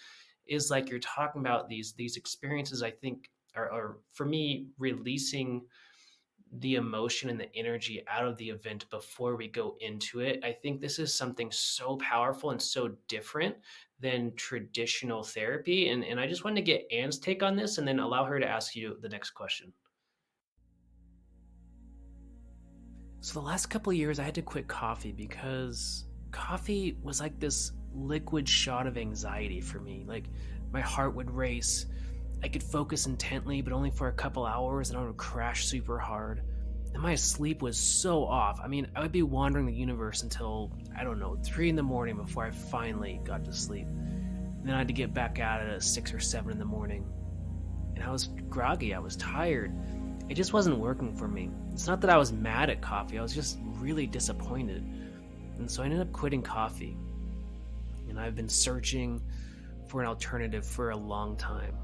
like you're talking about these experiences. I think are for me releasing the emotion and the energy out of the event before we go into it. I think this is something so powerful and so different than traditional therapy. And I just wanted to get Anne's take on this and then allow her to ask you the next question. So the last couple of years, I had to quit coffee because coffee was like this liquid shot of anxiety for me. Like my heart would race. I could focus intently, but only for a couple hours, and I would crash super hard. And my sleep was so off. I mean, I would be wandering the universe until, I don't know, 3 in the morning before I finally got to sleep. And then I had to get back at it at 6 or 7 in the morning. And I was groggy, I was tired. It just wasn't working for me. It's not that I was mad at coffee, I was just really disappointed. And so I ended up quitting coffee. And I've been searching for an alternative for a long time.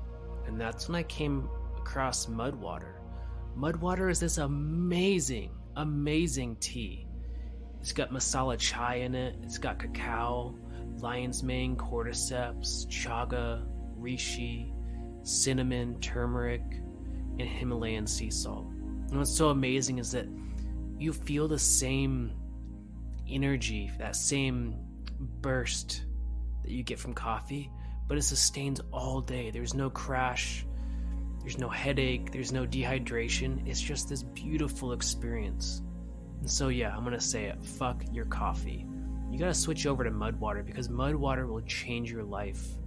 And that's when I came across mud water. Mud water is this amazing, amazing tea. It's got masala chai in it. It's got cacao, lion's mane, cordyceps, chaga, reishi, cinnamon, turmeric, and Himalayan sea salt. And what's so amazing is that you feel the same energy, that same burst that you get from coffee, but it sustains all day. There's no crash, there's no headache, there's no dehydration. It's just this beautiful experience. And so yeah, I'm gonna say it, fuck your coffee. You gotta switch over to mud water because mud water will change your life.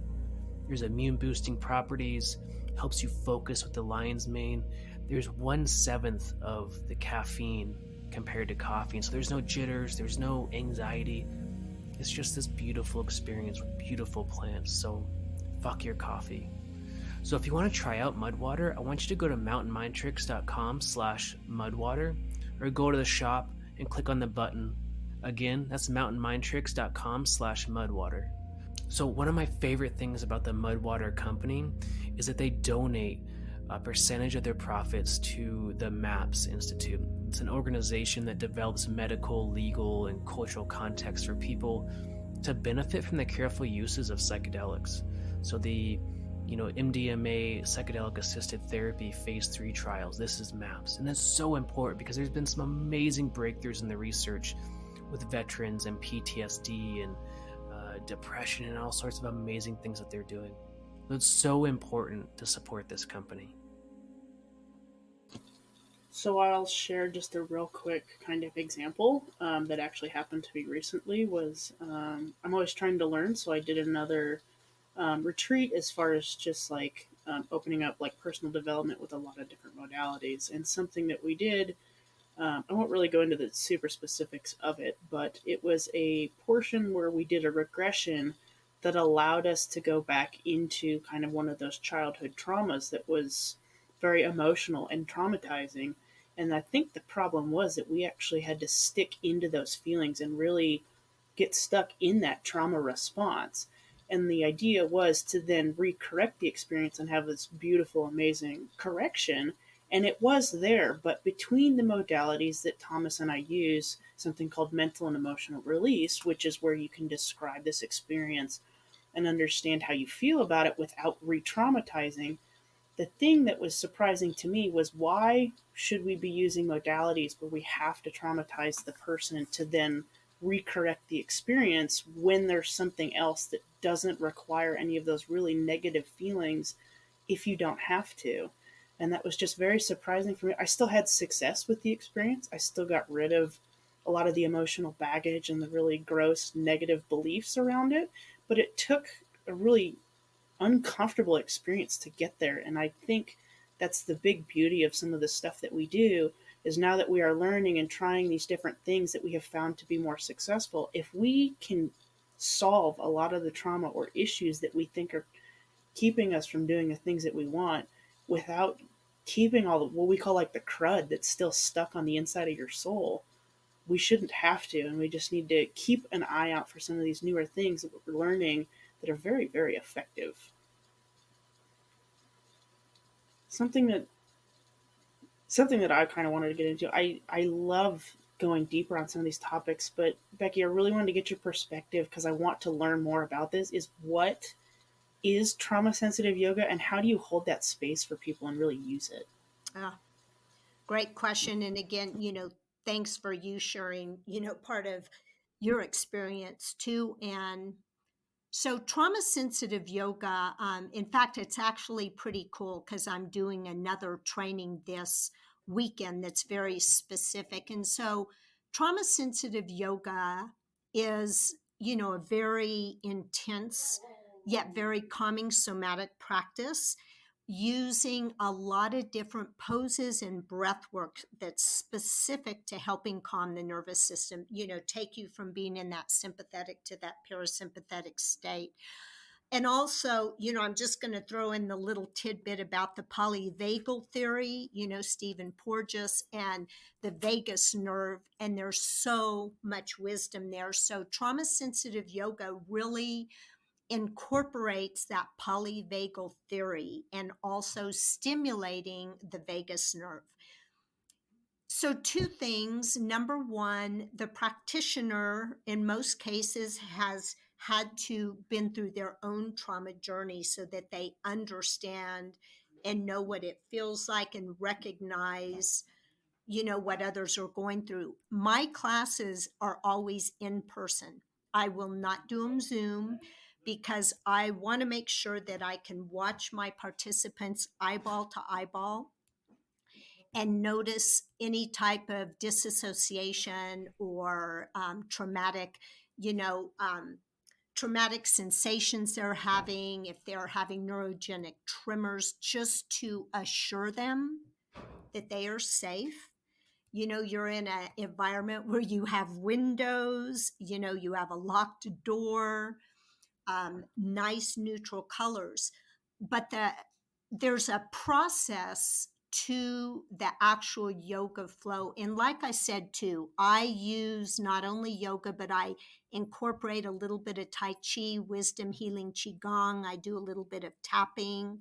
There's immune boosting properties, helps you focus with the lion's mane. There's 1/7 of the caffeine compared to coffee. And so there's no jitters, there's no anxiety. It's just this beautiful experience with beautiful plants. So fuck your coffee. So if you want to try out Mudwater, I want you to go to mountainmindtricks.com/mudwater or go to the shop and click on the button. Again, that's mountainmindtricks.com/mudwater. So one of my favorite things about the Mudwater company is that they donate a percentage of their profits to the MAPS Institute. It's an organization that develops medical, legal, and cultural context for people to benefit from the careful uses of psychedelics. So the MDMA psychedelic assisted therapy phase 3 trials, this is MAPS. And that's so important because there's been some amazing breakthroughs in the research with veterans and PTSD and depression and all sorts of amazing things that they're doing. It's so important to support this company. So I'll share just a real quick kind of example that actually happened to me recently. Was I'm always trying to learn, so I did another retreat as far as just like opening up like personal development with a lot of different modalities. And something that we did, I won't really go into the super specifics of it, but it was a portion where we did a regression that allowed us to go back into kind of one of those childhood traumas that was very emotional and traumatizing. And I think the problem was that we actually had to stick into those feelings and really get stuck in that trauma response. And the idea was to then recorrect the experience and have this beautiful, amazing correction And it was there, but between the modalities that Thomas and I use, something called mental and emotional release, which is where you can describe this experience and understand how you feel about it without re traumatizing. The thing that was surprising to me was, why should we be using modalities where we have to traumatize the person to then recorrect the experience when there's something else that doesn't require any of those really negative feelings if you don't have to? And that was just very surprising for me. I still had success with the experience. I still got rid of a lot of the emotional baggage and the really gross negative beliefs around it, but it took a really uncomfortable experience to get there. And I think that's the big beauty of some of the stuff that we do, is now that we are learning and trying these different things that we have found to be more successful, if we can solve a lot of the trauma or issues that we think are keeping us from doing the things that we want without keeping all the, what we call like the crud that's still stuck on the inside of your soul, we shouldn't have to. And we just need to keep an eye out for some of these newer things that we're learning that are very, very effective. Something that I kind of wanted to get into. I love going deeper on some of these topics, but Bequi, I really wanted to get your perspective because I want to learn more about this. Is what is trauma sensitive yoga, and how do you hold that space for people and really use it? Ah, great question. And again, thanks for you sharing, part of your experience too. And so, trauma sensitive yoga, in fact, it's actually pretty cool because I'm doing another training this weekend that's very specific. And so, trauma sensitive yoga is, a very intense yet very calming somatic practice using a lot of different poses and breath work that's specific to helping calm the nervous system, take you from being in that sympathetic to that parasympathetic state. And also, I'm just going to throw in the little tidbit about the polyvagal theory, Stephen Porges and the vagus nerve. And there's so much wisdom there. So, trauma sensitive yoga really incorporates that polyvagal theory and also stimulating the vagus nerve. So, two things. Number one, the practitioner in most cases has had to been through their own trauma journey so that they understand and know what it feels like and recognize what others are going through. My classes are always in person. I will not do them Zoom because I want to make sure that I can watch my participants eyeball to eyeball and notice any type of disassociation or you know, um, traumatic sensations they're having, if they're having neurogenic tremors, just to assure them that they are safe. You're in an environment where you have windows, you have a locked door, nice neutral colors. But there's a process to the actual yoga flow. And like I said, too, I use not only yoga, but I incorporate a little bit of Tai Chi, wisdom, healing, Qigong. I do a little bit of tapping.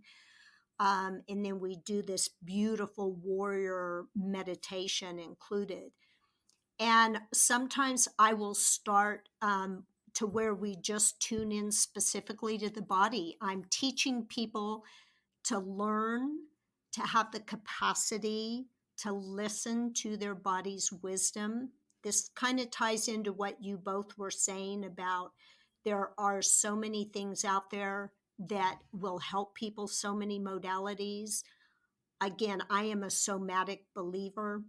And then we do this beautiful warrior meditation included. And sometimes I will start to where we just tune in specifically to the body. I'm teaching people to learn, to have the capacity to listen to their body's wisdom. This kind of ties into what you both were saying about there are so many things out there that will help people, so many modalities. Again, I am a somatic believer.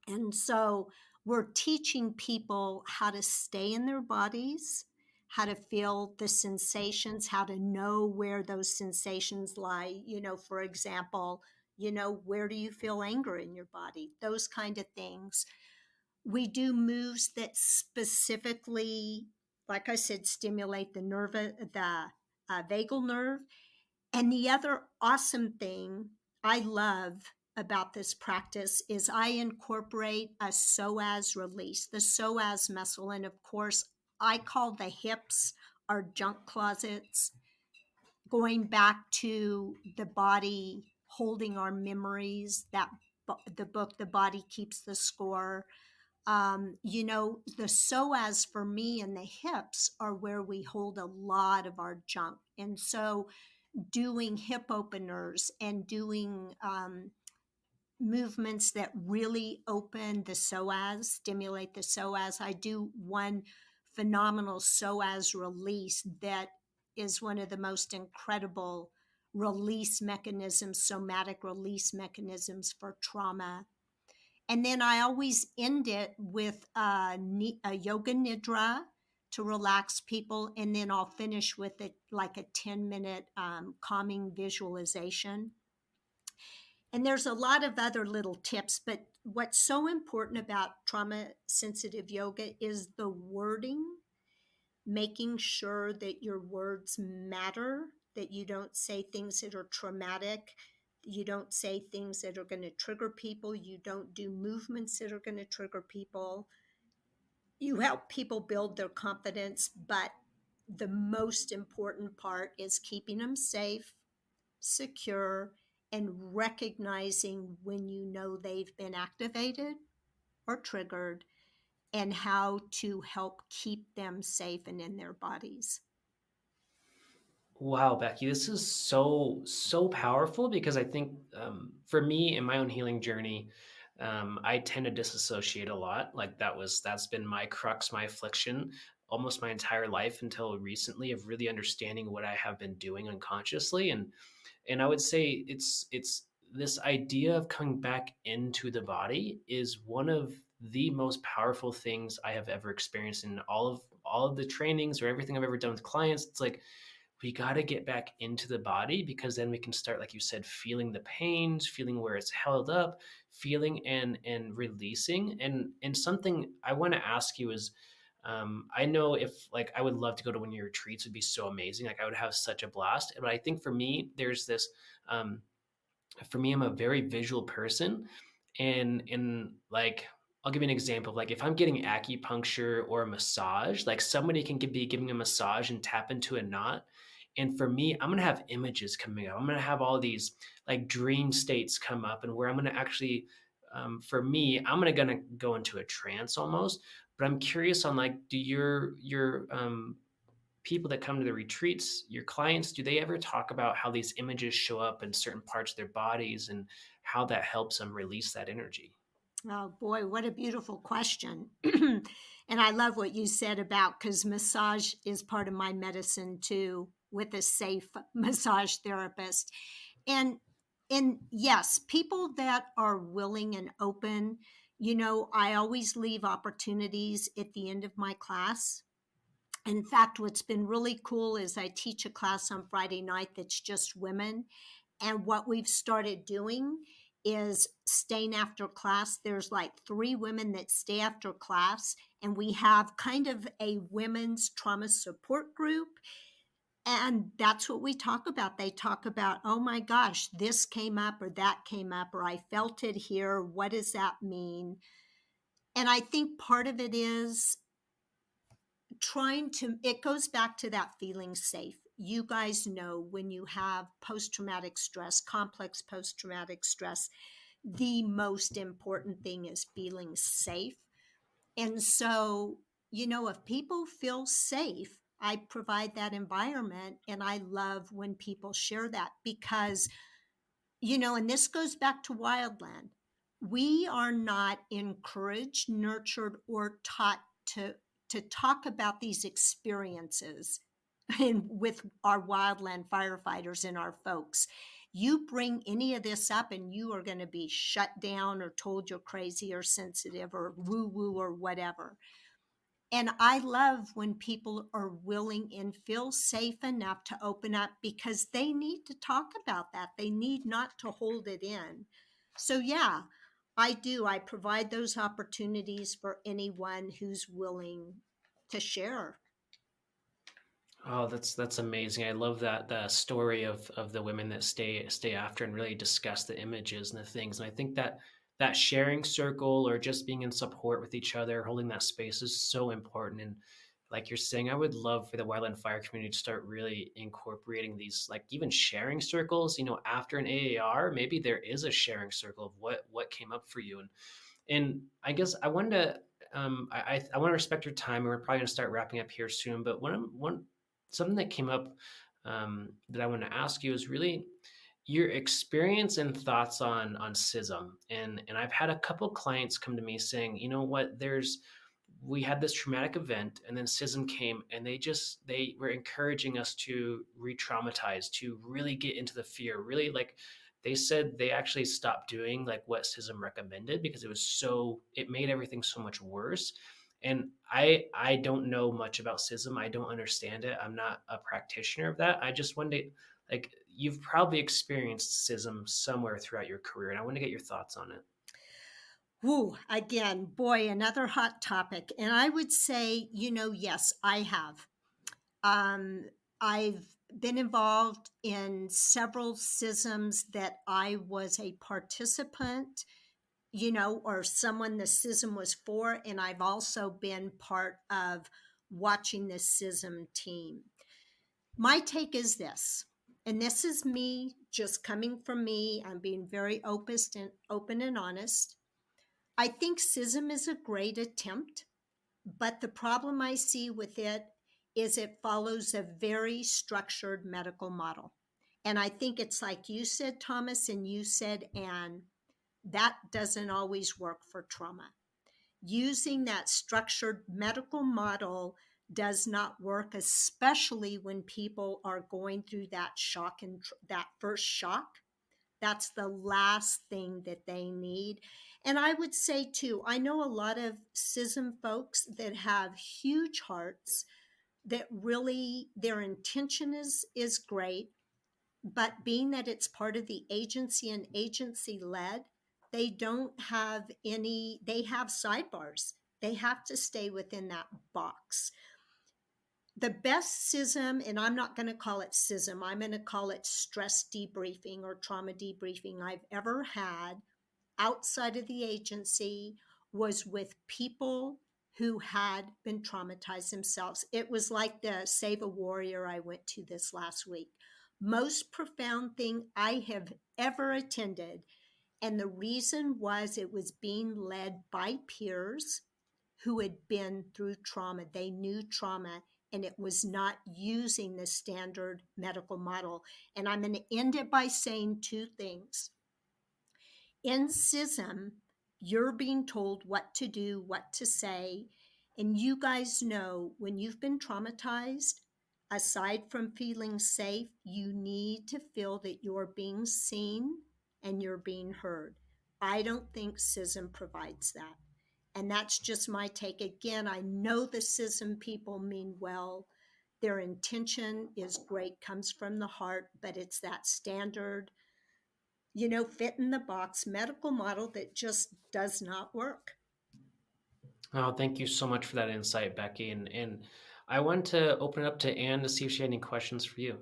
And so we're teaching people how to stay in their bodies, how to feel the sensations, how to know where those sensations lie. For example, where do you feel anger in your body? Those kind of things. We do moves that specifically, like I said, stimulate the vagal nerve. And the other awesome thing I love about this practice is I incorporate a psoas release, the psoas muscle. And of course, I call the hips our junk closets, going back to the body holding our memories, the book, The Body Keeps the Score. The psoas for me and the hips are where we hold a lot of our junk. And so doing hip openers and doing movements that really open the psoas, stimulate the psoas. I do one phenomenal psoas release that is one of the most incredible release mechanisms, somatic release mechanisms for trauma. And then I always end it with a yoga nidra to relax people. And then I'll finish with it like a 10-minute calming visualization. And there's a lot of other little tips, but what's so important about trauma sensitive yoga is the wording, making sure that your words matter, that you don't say things that are traumatic. You don't say things that are going to trigger people. You don't do movements that are going to trigger people. You help people build their confidence, but the most important part is keeping them safe, secure, and recognizing when you know they've been activated or triggered and how to help keep them safe and in their bodies. Wow, Becky, this is so powerful because I think for me in my own healing journey, I tend to disassociate a lot. Like that's been my crux, my affliction, almost my entire life until recently of really understanding what I have been doing unconsciously, and I would say it's this idea of coming back into the body is one of the most powerful things I have ever experienced in all of the trainings or everything I've ever done with clients. It's like we got to get back into the body because then we can start, like you said, feeling the pains, feeling where it's held up, feeling and releasing. And something I want to ask you is, I know if like I would love to go to one of your retreats, would be so amazing. Like I would have such a blast. But I think for me, there's this. For me, I'm a very visual person, and like I'll give you an example. Like if I'm getting acupuncture or a massage, like somebody can be giving a massage and tap into a knot. And for me, I'm gonna have images coming up. I'm gonna have all these like dream states come up, and where I'm gonna actually, for me, gonna go into a trance almost. But I'm curious on like, do your people that come to the retreats, your clients, do they ever talk about how these images show up in certain parts of their bodies and how that helps them release that energy? Oh boy, what a beautiful question. And I love what you said about, because massage is part of my medicine too, with a safe massage therapist. And yes, people that are willing and open, I always leave opportunities at the end of my class. In fact, what's been really cool is I teach a class on Friday night that's just women. And what we've started doing is staying after class. There's like 3 women that stay after class, and we have kind of a women's trauma support group. And that's what we talk about. They talk about, oh my gosh, this came up or that came up, or I felt it here. What does that mean? And I think part of it is it goes back to that feeling safe. You guys know when you have post-traumatic stress, complex post-traumatic stress, the most important thing is feeling safe. And so, if people feel safe, I provide that environment. And I love when people share that because, and this goes back to Wildland. We are not encouraged, nurtured, or taught to talk about these experiences with our wildland firefighters and our folks. You bring any of this up and you are going to be shut down or told you're crazy or sensitive or woo woo or whatever. And I love when people are willing and feel safe enough to open up because they need to talk about that. They need not to hold it in. So, yeah, I do. I provide those opportunities for anyone who's willing to share. Oh, that's amazing. I love that the story of the women that stay after and really discuss the images and the things. And I think that sharing circle or just being in support with each other, holding that space is so important. And like you're saying, I would love for the wildland fire community to start really incorporating these, like even sharing circles. After an AAR, maybe there is a sharing circle of what came up for you. And I guess I wanted to, I want to respect your time. We're probably going to start wrapping up here soon. But something that came up that I want to ask you is really your experience and thoughts on schism. And I've had a couple clients come to me saying, you know what, we had this traumatic event, and then schism came, and they were encouraging us to re-traumatize, to really get into the fear, really, like they said they actually stopped doing like what schism recommended because it made everything so much worse. And I don't know much about schism. I don't understand it. I'm not a practitioner of that. I just wanted to, like, you've probably experienced schism somewhere throughout your career, and I want to get your thoughts on it. Woo, again, boy, another hot topic. And I would say, yes, I have. I've been involved in several schisms that I was a participant, or someone the schism was for. And I've also been part of watching the schism team. My take is this, and this is me just coming from me. I'm being very open and honest. I think schism is a great attempt, but the problem I see with it is it follows a very structured medical model. And I think it's like you said, Thomas, and you said, Anne, that doesn't always work for trauma. Using that structured medical model does not work, especially when people are going through that shock and that first shock. That's the last thing that they need. And I would say, too, I know a lot of schism folks that have huge hearts that really their intention is great. But being that it's part of the agency and agency led, they don't have they have sidebars. They have to stay within that box. The best schism, and I'm not going to call it schism, I'm going to call it stress debriefing or trauma debriefing I've ever had outside of the agency was with people who had been traumatized themselves. It was like the Save a Warrior I went to this last week. Most profound thing I have ever attended. And the reason was it was being led by peers who had been through trauma. They knew trauma, and it was not using the standard medical model. And I'm going to end it by saying two things. In schism, you're being told what to do, what to say. And you guys know when you've been traumatized, aside from feeling safe, you need to feel that you're being seen and you're being heard. I don't think schism provides that. And that's just my take. Again, I know the schism people mean well. Their intention is great, comes from the heart, but it's that standard, fit in the box medical model that just does not work. Oh, thank you so much for that insight, Becky. And I want to open it up to Anne to see if she had any questions for you.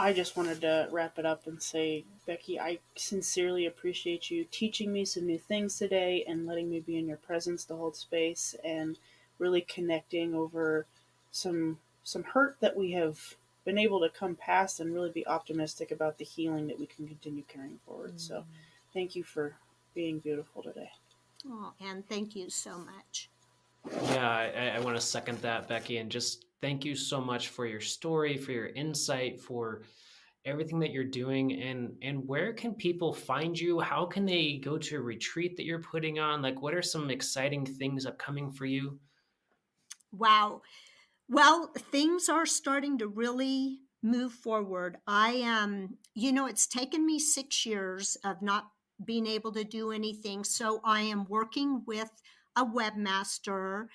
I just wanted to wrap it up and say, Becky, I sincerely appreciate you teaching me some new things today and letting me be in your presence to hold space and really connecting over some hurt that we have been able to come past and really be optimistic about the healing that we can continue carrying forward. So thank you for being beautiful today. Oh, and thank you so much. Yeah, I want to second that, Becky, and just thank you so much for your story, for your insight, for everything that you're doing. And where can people find you? How can they go to a retreat that you're putting on? Like, what are some exciting things upcoming for you? Wow. Well, things are starting to really move forward. I am, it's taken me 6 years of not being able to do anything. So I am working with a webmaster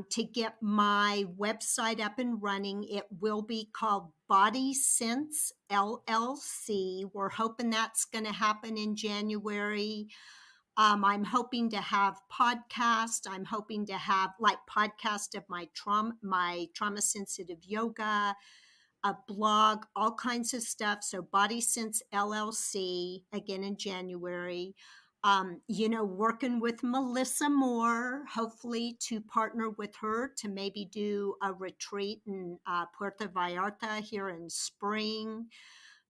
to get my website up and running. It will be called Body Sense LLC. We're hoping that's going to happen in January. I'm hoping to have podcasts. I'm hoping to have like podcast of my trauma sensitive yoga, a blog, all kinds of stuff. So Body Sense LLC again in January. Working with Melissa Moore, hopefully to partner with her to maybe do a retreat in Puerto Vallarta here in spring.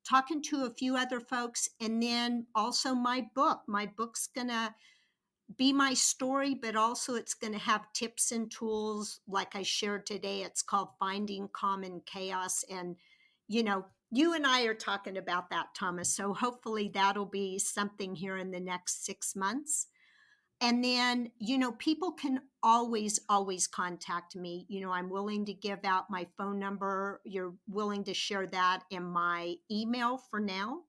Talking to a few other folks, and then also my book. My book's gonna be my story, but also it's going to have tips and tools like I shared today. It's called Finding Calm in Chaos. And, you and I are talking about that, Thomas. So hopefully that'll be something here in the next 6 months. And then, people can always contact me. I'm willing to give out my phone number. You're willing to share that in my email for now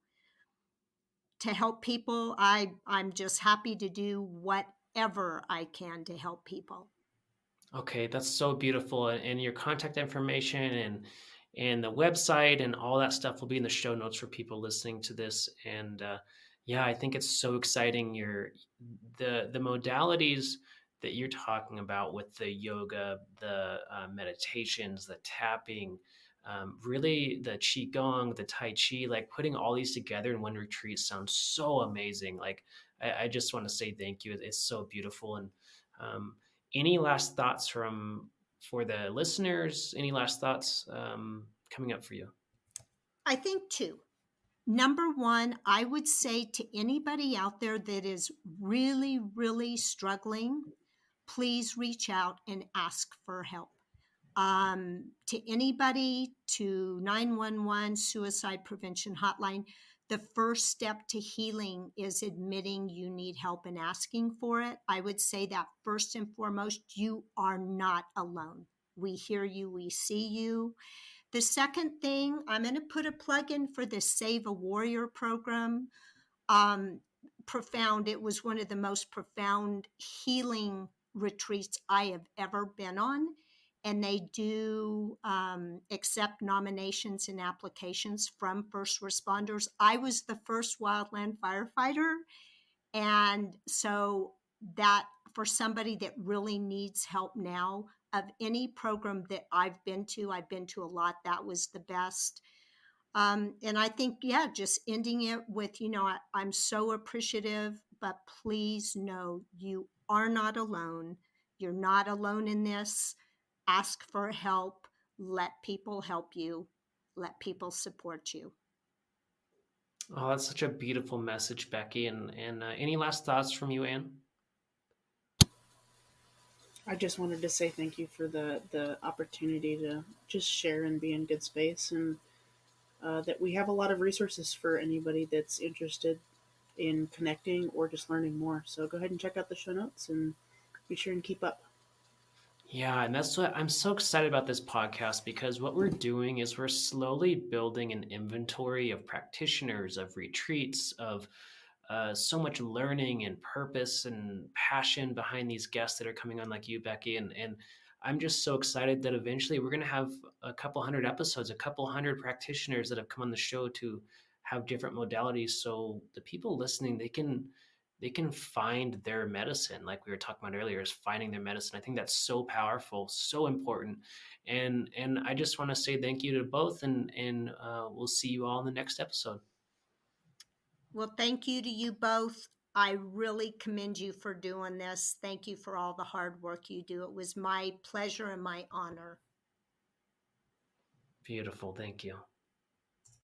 to help people. I'm just happy to do whatever I can to help people. Okay, that's so beautiful. And your contact information and the website and all that stuff will be in the show notes for people listening to this. And yeah, I think it's so exciting. The modalities that you're talking about with the yoga, the meditations, the tapping, really the qigong, the tai chi, like putting all these together in one retreat sounds so amazing. Like I just want to say thank you. It's so beautiful. And um, any last thoughts for the listeners? Any last thoughts coming up for you? I think two. Number one, I would say to anybody out there that is really struggling, please reach out and ask for help. To anybody, to 911 suicide prevention hotline, the first step to healing is admitting you need help and asking for it. I would say that first and foremost, you are not alone. We hear you, we see you. The second thing, I'm going to put a plug in for the Save a Warrior program. um, Profound. It was one of the most profound healing retreats I have ever been on. And they do accept nominations and applications from first responders. I was the first wildland firefighter. And so that for somebody that really needs help now, of any program that I've been to a lot, that was the best. And I think, yeah, just ending it with, I'm so appreciative, but please know you are not alone. You're not alone in this. Ask for help. Let people help you. Let people support you. Oh, that's such a beautiful message, Becky. And any last thoughts from you, Anne? I just wanted to say thank you for the opportunity to just share and be in good space, and that we have a lot of resources for anybody that's interested in connecting or just learning more. So go ahead and check out the show notes and be sure and keep up. Yeah, and that's what I'm so excited about this podcast, because what we're doing is we're slowly building an inventory of practitioners, of retreats, of so much learning and purpose and passion behind these guests that are coming on, like you, Becky. And I'm just so excited that eventually we're going to have a couple hundred episodes, a couple hundred practitioners that have come on the show to have different modalities. So the people listening, they can find their medicine, like we were talking about earlier, is finding their medicine. I think that's so powerful, so important. And I just want to say thank you to both, and we'll see you all in the next episode. Well, thank you to you both. I really commend you for doing this. Thank you for all the hard work you do. It was my pleasure and my honor. Beautiful. Thank you.